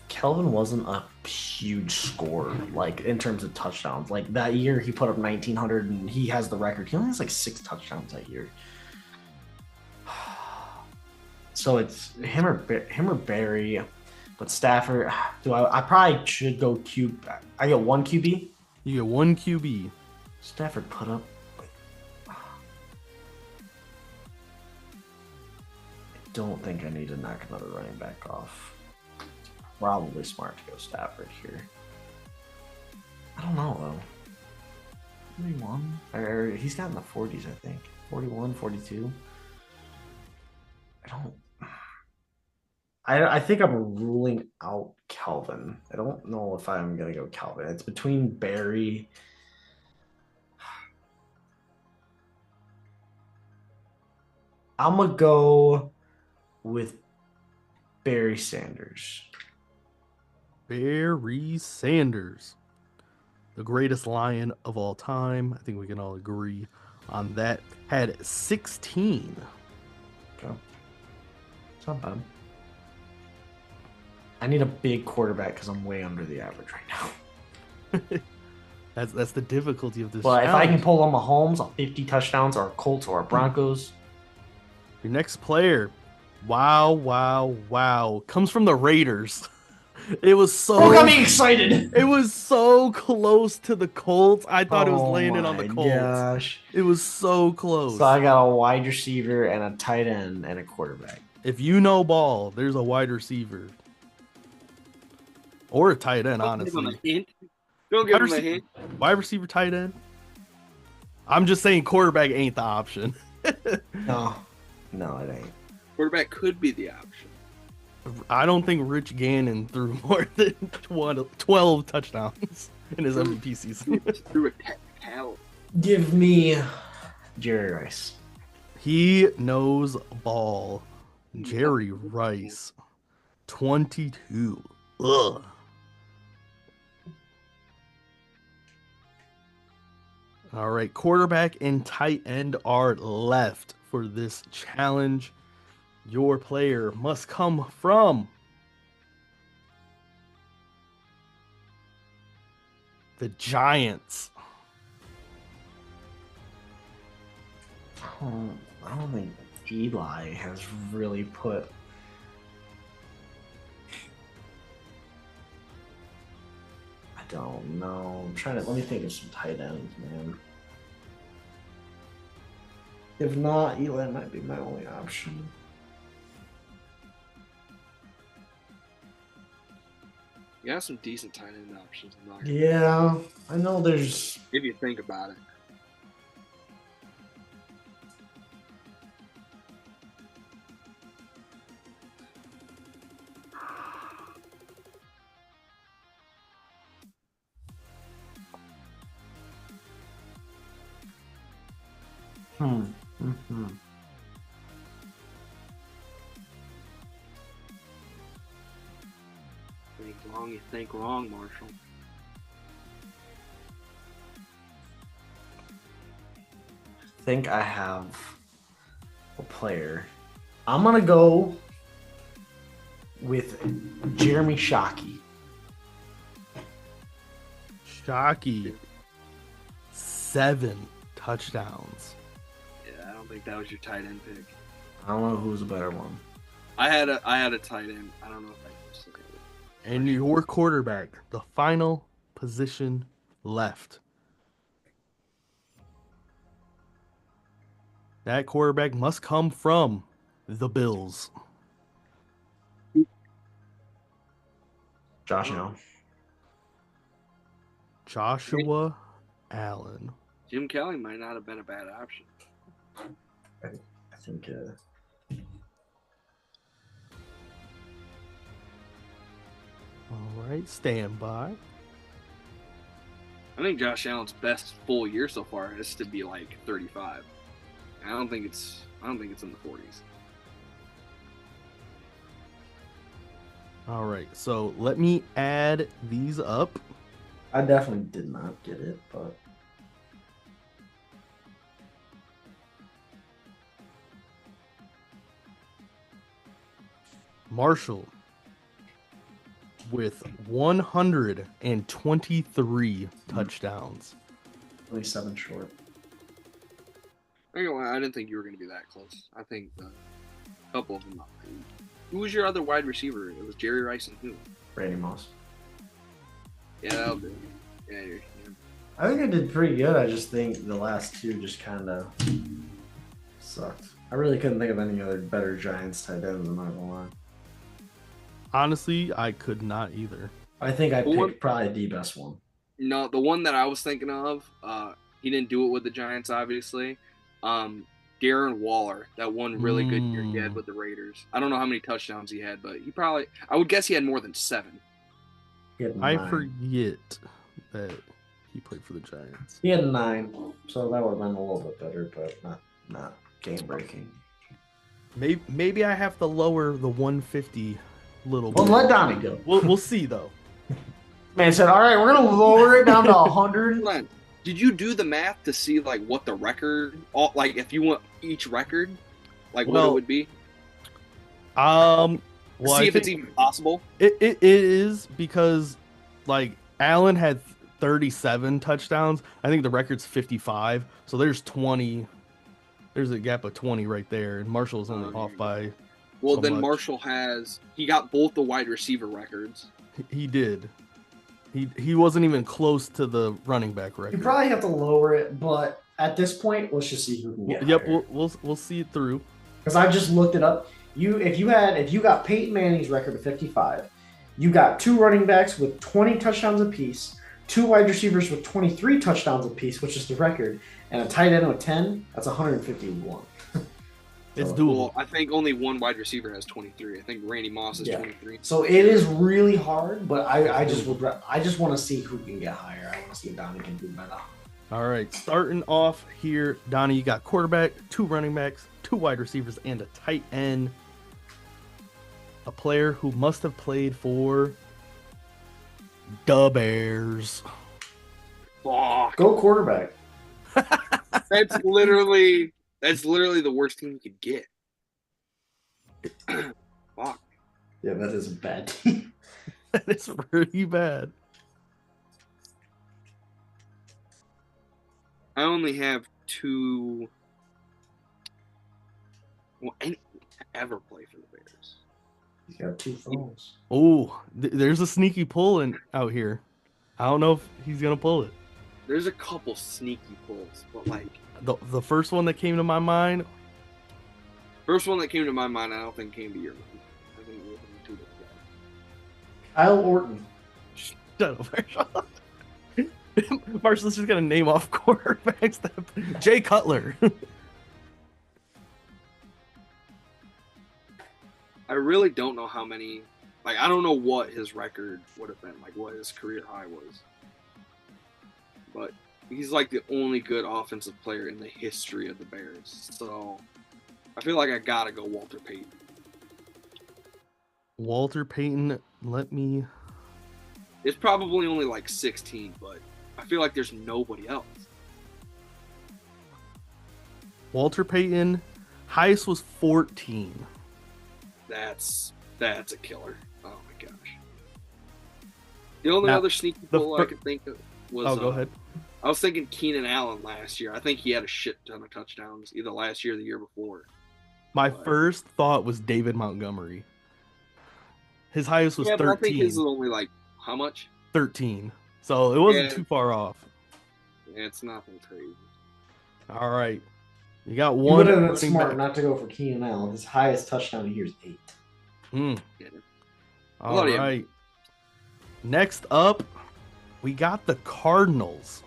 Kelvin wasn't a huge scorer, like in terms of touchdowns. Like that year, he put up 1,900, and he has the record. He only has like 6 touchdowns that year. So it's him or Barry. But Stafford, I probably should go I get 1 QB. You get 1 QB. Stafford put up. I don't think I need to knock another running back off. Probably smart to go Stafford here. I don't know though. 41? Or he's got in the 40s, I think. 41, 42. I think I'm ruling out Kelvin. I don't know if I'm going to go Kelvin. It's between Barry. I'm going to go with Barry Sanders. Barry Sanders. The greatest Lion of all time. I think we can all agree on that. Had 16. Okay. It's not bad. I need a big quarterback because I'm way under the average right now. That's the difficulty of this. But if I challenge. can pull on Mahomes on 50 touchdowns or Colts or Broncos. Your next player, wow, comes from the Raiders. It was so. Oh, got me excited. It was so close to the Colts. I thought it was landing on the Colts. Gosh. It was so close. So I got a wide receiver and a tight end and a quarterback. If you know ball, there's a wide receiver. Or a tight end, honestly. Don't give him a hint. Wide receiver, tight end. I'm just saying quarterback ain't the option. No, it ain't. Quarterback could be the option. I don't think Rich Gannon threw more than 12 touchdowns in his MVP season. Through a technicality. Give me Jerry Rice. He knows ball. Jerry Rice. 22. Ugh. All right, quarterback and tight end are left for this challenge. Your player must come from the Giants. I don't think Eli has really put. I don't know. Let me think of some tight ends, man. If not, Eli might be my only option. You have some decent tight end options. Yeah, I know there's. If you think about it. Mm-hmm. You think wrong, Marshall. I think I have a player. I'm gonna go with Jeremy Shockey. Shockey. 7 touchdowns. Yeah, I don't think that was your tight end pick. I don't know who's a better one. I had a tight end. I don't know if I can say it. And your quarterback, the final position left. That quarterback must come from the Bills. Josh Allen. Joshua Allen. Jim Kelly might not have been a bad option. I think. All right, stand by. I think Josh Allen's best full year so far is to be like 35. I don't think it's in the 40s. All right, so let me add these up. I definitely did not get it, but Marshall with 123 touchdowns. only 7 short. I didn't think you were going to be that close. I think a couple of them. Who was your other wide receiver? It was Jerry Rice and who? Randy Moss. Yeah, that'll do. Yeah. I think I did pretty good. I just think the last two just kind of sucked. I really couldn't think of any other better Giants tight ends. I'm not gonna lie. Honestly, I could not either. I think I picked probably the best one. No, the one that I was thinking of, he didn't do it with the Giants, obviously. Darren Waller, that one really good year he had with the Raiders. I don't know how many touchdowns he had, but I would guess he had more than 7. I forget that he played for the Giants. He had 9, so that would have been a little bit better, but not game breaking. Maybe I have to lower the 150 little bit. Well, let Donnie go. We'll see though. Man said, "All right, we're gonna lower it down to 100." Did you do the math to see like what the record, like if you want each record, like what it would be? Well, see if it's even possible. It is because like Allen had 37 touchdowns. I think the record's 55. So there's 20. There's a gap of 20 right there, and Marshall's only off by. Well, so then much. Marshall he got both the wide receiver records. He did. He wasn't even close to the running back record. You probably have to lower it, but at this point, let's just see who can get. Yep, we'll see it through. Because I just looked it up. If you got Peyton Manning's record of 55, you got 2 running backs with 20 touchdowns apiece, 2 wide receivers with 23 touchdowns apiece, which is the record, and a tight end with 10. That's 151. It's doable. Well, I think only one wide receiver has 23. I think Randy Moss is 23. So it is really hard, but I just want to see who can get higher. I want to see if Donnie can do better. All right, starting off here, Donnie, you got quarterback, 2 running backs, 2 wide receivers, and a tight end. A player who must have played for the Bears. Fuck. Go quarterback. That's literally the worst team you could get. Fuck. Yeah, that is a bad team. That is pretty bad. I only have 2. Well, any ever play for the Bears? He's got 2 phones. Oh, there's a sneaky pull out here. I don't know if he's gonna pull it. There's a couple sneaky pulls, but like the first one that came to my mind. I don't think came to your mind. I think it was too different. Kyle Orton. Shut up, Marshall. Marshall's just gonna name off quarterbacks. Jay Cutler. I really don't know how many. Like, I don't know what his record would have been. Like, what his career high was. But he's like the only good offensive player in the history of the Bears. So I feel like I gotta go Walter Payton. Walter Payton, let me. It's probably only like 16, but I feel like there's nobody else. Walter Payton, highest was 14. That's a killer. Oh my gosh. The only Now, other sneaky pull I could think of was. Oh, go ahead. I was thinking Keenan Allen last year. I think he had a shit ton of touchdowns either last year or the year before. My first thought was David Montgomery. His highest was 13. But I think his is only like how much? 13. So it wasn't too far off. Yeah, it's nothing crazy. All right. You got You one. would have been smart not to go for Keenan Allen. His highest touchdown of the year is 8. Yeah. All right. Next up, we got the Cardinals.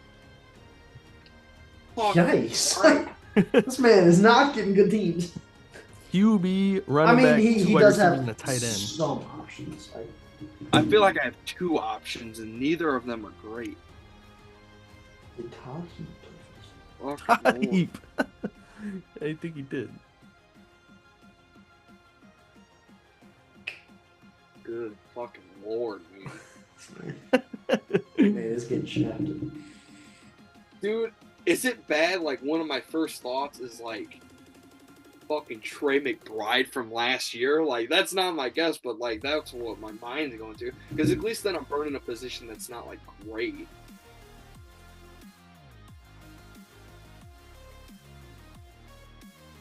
Yikes. This man is not getting good teams. QB, running back, he does have and a tight end. some options. I feel like I have 2 options, and neither of them are great. Todd Heap. I think he did. Good fucking lord, man. Man, it's getting shafted. Dude, is it bad? Like, one of my first thoughts is like fucking Trey McBride from last year. Like, that's not my guess, but like that's what my mind's going to. Because at least then I'm burning a position that's not like great.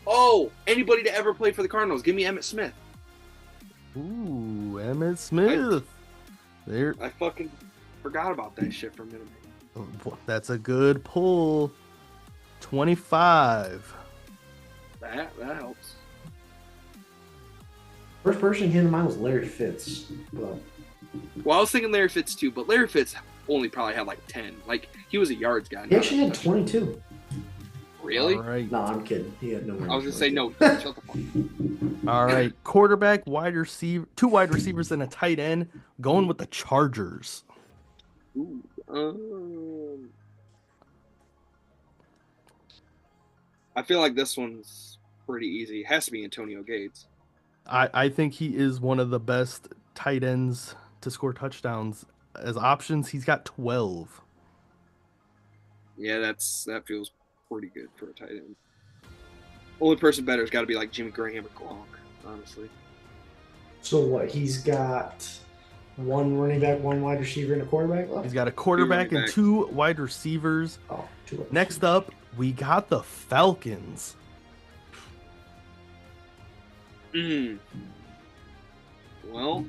Oh, anybody to ever play for the Cardinals? Give me Emmitt Smith. Ooh, Emmitt Smith. I fucking forgot about that shit for a minute. That's a good pull. 25. That helps. First person came to mind was Larry Fitz. Well, I was thinking Larry Fitz too, but Larry Fitz only probably had like 10. Like, he was a yards guy. He actually had 22. Really? All right. No, I'm kidding. He had no. I was gonna say no. Shut the fuck up. All right. Quarterback, wide receiver, 2 wide receivers, and a tight end. Going with the Chargers. Ooh, I feel like this one's pretty easy. It has to be Antonio Gates. I think he is one of the best tight ends to score touchdowns. As options, he's got 12. Yeah, that feels pretty good for a tight end. Only person better has got to be like Jimmy Graham or Gronk, honestly. So what? He's got 1 running back, 1 wide receiver, and a quarterback left? He's got a quarterback and 2 wide receivers. Oh, 2 wide Next up, we got the Falcons. Well,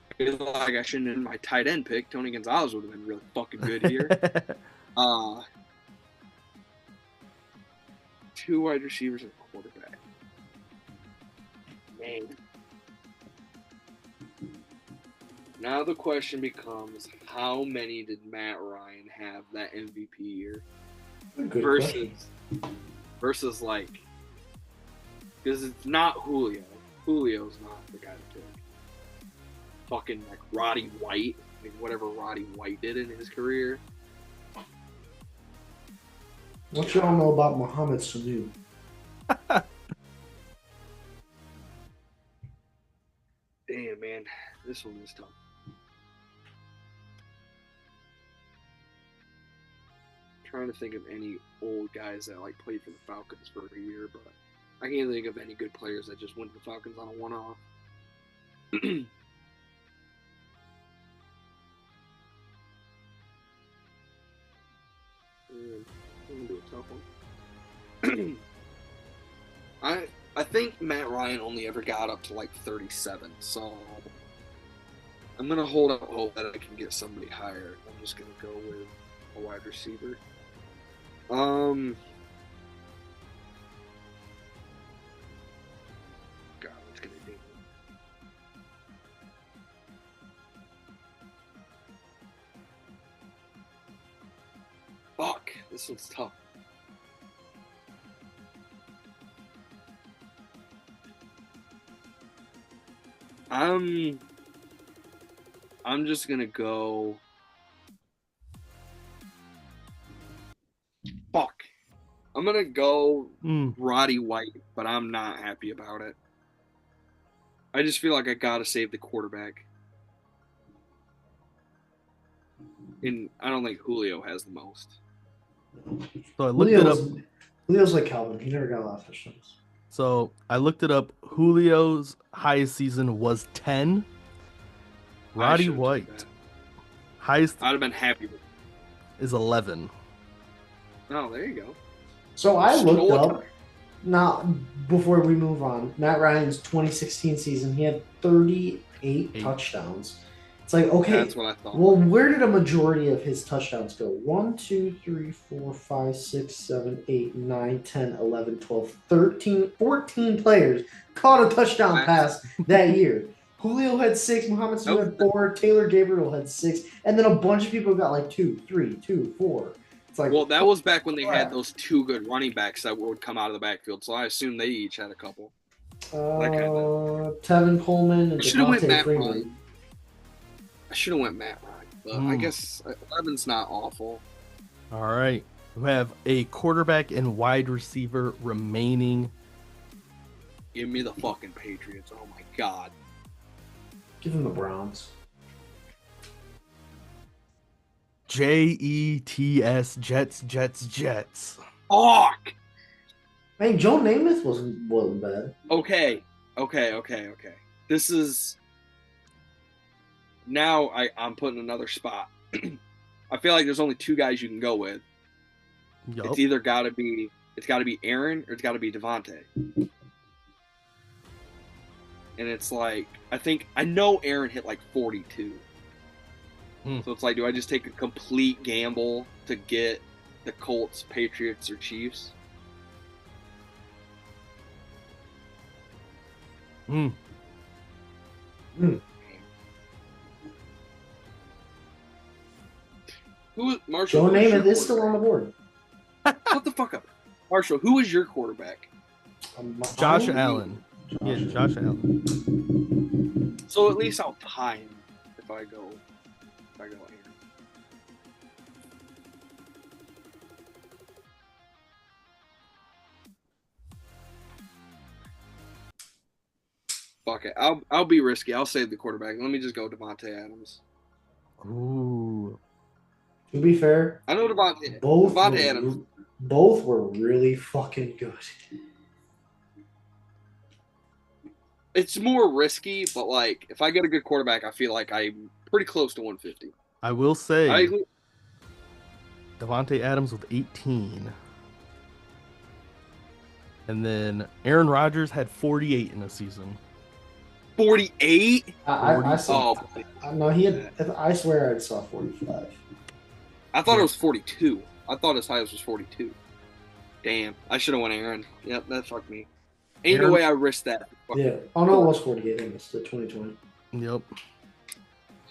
I feel like I shouldn't have my tight end pick. Tony Gonzalez would have been really fucking good here. 2 wide receivers and a quarterback. Man. Now the question becomes, how many did Matt Ryan have that MVP year? Versus like, because it's not Julio. Julio's not the guy to pick. Fucking like Roddy White, like whatever Roddy White did in his career. What y'all know about Mohamed Sanu? Damn, man, this one is tough. I'm trying to think of any old guys that like played for the Falcons for a year, but I can't think of any good players that just went to the Falcons on a one-off. I'm gonna do a tough one. I think Matt Ryan only ever got up to like 37, so I'm gonna hold out hope that I can get somebody higher. I'm just gonna go with a wide receiver. God, what's gonna do? Fuck, this one's tough. I'm just gonna go. I'm gonna go Roddy White, but I'm not happy about it. I just feel like I gotta save the quarterback. And I don't think Julio has the most. So I looked it up. Julio's like Calvin. He never got a lot of touchdowns. So I looked it up. Julio's highest season was 10. Roddy White, highest I'd have been happy with it. is 11. Oh, there you go. So I looked up, now, before we move on, Matt Ryan's 2016 season, he had 38 touchdowns. It's like, okay, that's what I thought. Well, where did a majority of his touchdowns go? 1, 2, 3, 4, 5, 6, 7, 8, 9, 10, 11, 12, 13, 14 players caught a touchdown pass that year. Julio had 6, Muhammad Sanu had 4, Taylor Gabriel had 6, and then a bunch of people got like 2, 3, 2, 4. It's like, well, that was back when they had those 2 good running backs that would come out of the backfield, so I assume they each had a couple. Tevin Coleman and Devontae Freeman. I should have went Matt Ryan, but I guess 11's not awful. All right. We have a quarterback and wide receiver remaining. Give me the fucking Patriots. Oh, my God. Give him the Browns. Jets, Jets. Fuck! Hey, Joe Namath wasn't bad. Okay. This is... Now I'm putting another spot. I feel like there's only 2 guys you can go with. Yep. It's either got to be Aaron or it's got to be Devontae. And it's like I know Aaron hit like 42. So it's like, do I just take a complete gamble to get the Colts, Patriots, or Chiefs? Marshall? Joe Namath is still on the board. Shut the fuck up, Marshall. Who is your quarterback? Josh Allen. Josh Allen. So at least I'll tie him if I go Aaron. Fuck it. I'll be risky. I'll save the quarterback. Let me just go Devontae Adams. Ooh. To be fair, I know Devontae Adams. Both were really fucking good. It's more risky, but like if I get a good quarterback, I feel like I'm pretty close to 150. I will say Devontae Adams with 18. And then Aaron Rodgers had 48 in a season. 48? I saw. No, he had. I swear I saw 45. I thought it was 42. I thought his highest was 42. Damn, I should have went Aaron. Yep, that fucked me. Ain't no way I risked that. Yeah. Oh no, it was 48. I missed it. 2020. Yep.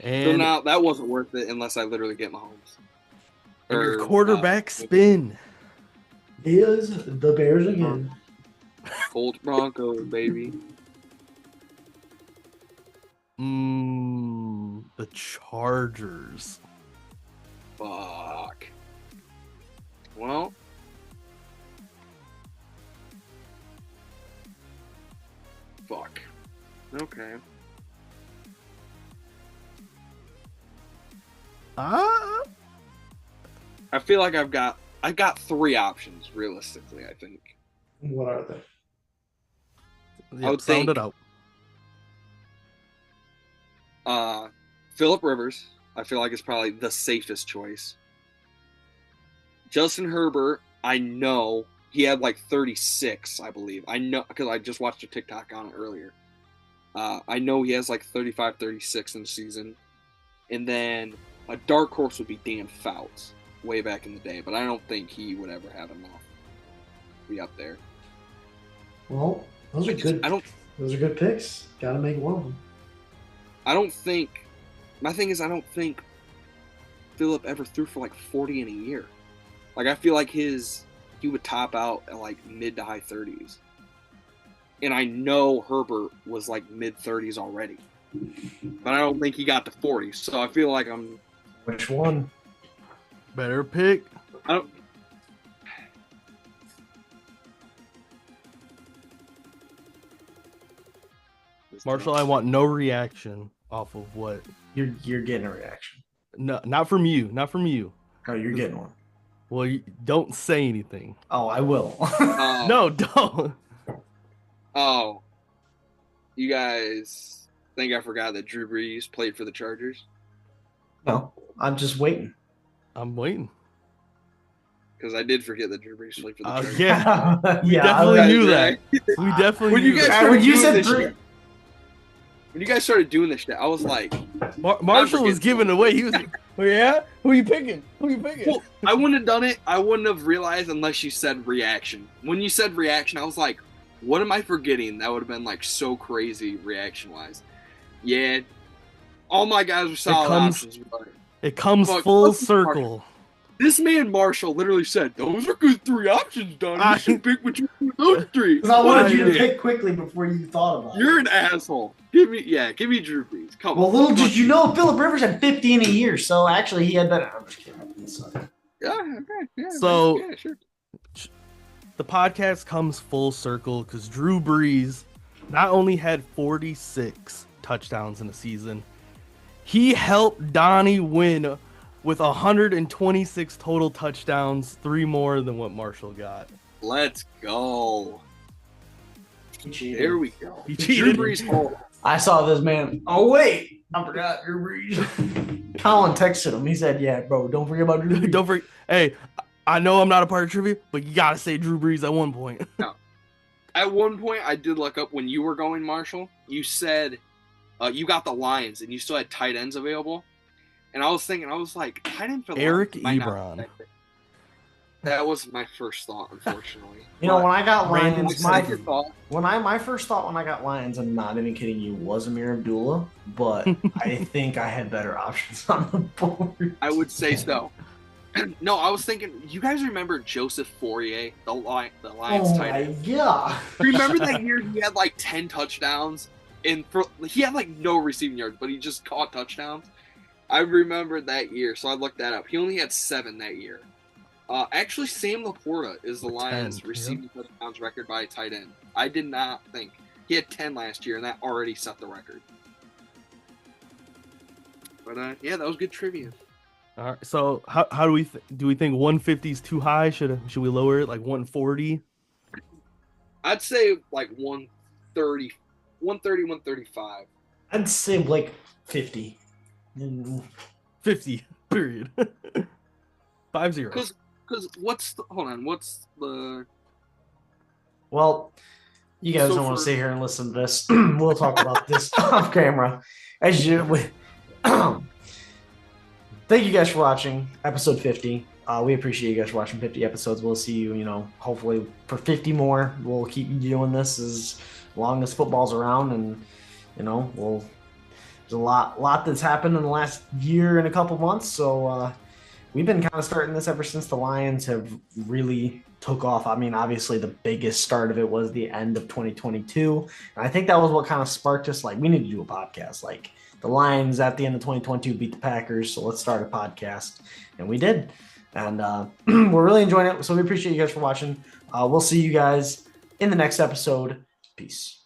And so now that wasn't worth it unless I literally get Mahomes. And your quarterback spin. Is the Bears again. Colts Broncos, baby. The Chargers. Fuck. Well. Fuck. Okay. I feel like I've got 3 options realistically, I think. What are they? I would sound it out. Phillip Rivers, I feel like is probably the safest choice. Justin Herbert, I know he had like 36, I believe. I know because I just watched a TikTok on it earlier. I know he has like 35, 36 in the season. And then a dark horse would be Dan Fouts way back in the day, but I don't think he would ever have enough to be up there. Well, those are good. Those are good picks. Got to make one of them. My thing is, I don't think Phillip ever threw for like 40 in a year. Like, I feel like he would top out at like mid to high 30s. And I know Herbert was like mid 30s already. But I don't think he got to 40. So I feel like I'm. Which one? Better pick. Marshall, I want no reaction off of what. You're getting a reaction. No, not from you. Not from you. Oh, you're getting one. Well, don't say anything. Oh, I will. No, don't. Oh, you guys think I forgot that Drew Brees played for the Chargers? No, I'm just waiting. I'm waiting. Because I did forget that Drew Brees played for the Chargers. Yeah, we Yeah, definitely I- knew that. We definitely When you knew guys that. started when you doing said this three, shit, when you guys started doing this shit, I was like, Marshall was forget- giving away. He was like, "Oh yeah, who you picking? Who you picking?" well, I wouldn't have done it. I wouldn't have realized unless you said reaction. When you said reaction, I was like, what am I forgetting? That would have been like so crazy reaction wise. Yeah, all my guys were solid options. But It comes Fuck, full fuck circle. this man Marshall literally said, "Those are good three options, Donnie. You should pick between those three." because I What wanted did you to you do? pick quickly before you thought about it. You're an asshole. Give me Drew Brees. Come Well, on. little did you know, Philip Rivers had 50 in a year, so actually he had better. I'm just kidding. Sorry. Yeah, okay, yeah. So- yeah, sure. The podcast comes full circle because Drew Brees not only had 46 touchdowns in a season, he helped Donnie win with 126 total touchdowns, 3 more than what Marshall got. Let's go. He cheated. There we go. He Drew cheated. Brees Hall. I saw this man. Oh wait, I forgot Drew Brees. Colin texted him. He said, "Yeah, bro, don't forget about Drew Brees." Don't forget. Hey, I know I'm not a part of trivia, but you gotta say Drew Brees at one point. At one point, I did look up when you were going, Marshall. You said you got the Lions and you still had tight ends available. And I was thinking, I was like, tight end for the Eric Lions might not Ebron. be that good. That was my first thought, unfortunately. You know, But when I got Random Lions, second thought, my first thought when I got Lions, I'm not even kidding you, was Amir Abdullah, but I think I had better options on the board. I would say so. No, I was thinking, you guys remember Joseph Fourier, the Lions Oh tight my end? god! Remember that year he had like 10 touchdowns? He had like no receiving yards, but he just caught touchdowns. I remember that year, so I looked that up. He only had 7 that year. Actually, Sam Laporta is the Lions' 10, receiving touchdowns record by a tight end. I did not think. He had 10 last year, and that already set the record. But yeah, that was good trivia. All right. So how do we think 150 is too high? Should we lower it like 140? I'd say like 130, 135. I'd say like 50. 50. Period. 50. Because what's the Well, you guys So don't want to for- sit here and listen to this. We'll talk about this off camera. As you, thank you guys for watching episode 50. We appreciate you guys for watching 50 episodes. We'll see you, hopefully for 50 more. We'll keep doing this as long as football's around, and there's a lot that's happened in the last year and a couple months. So we've been kind of starting this ever since the Lions have really took off. I mean, obviously the biggest start of it was the end of 2022. And I think that was what kind of sparked us. Like, we need to do a podcast. Like, the Lions at the end of 2022 beat the Packers, so let's start a podcast. And we did. And we're really enjoying it. So we appreciate you guys for watching. We'll see you guys in the next episode. Peace.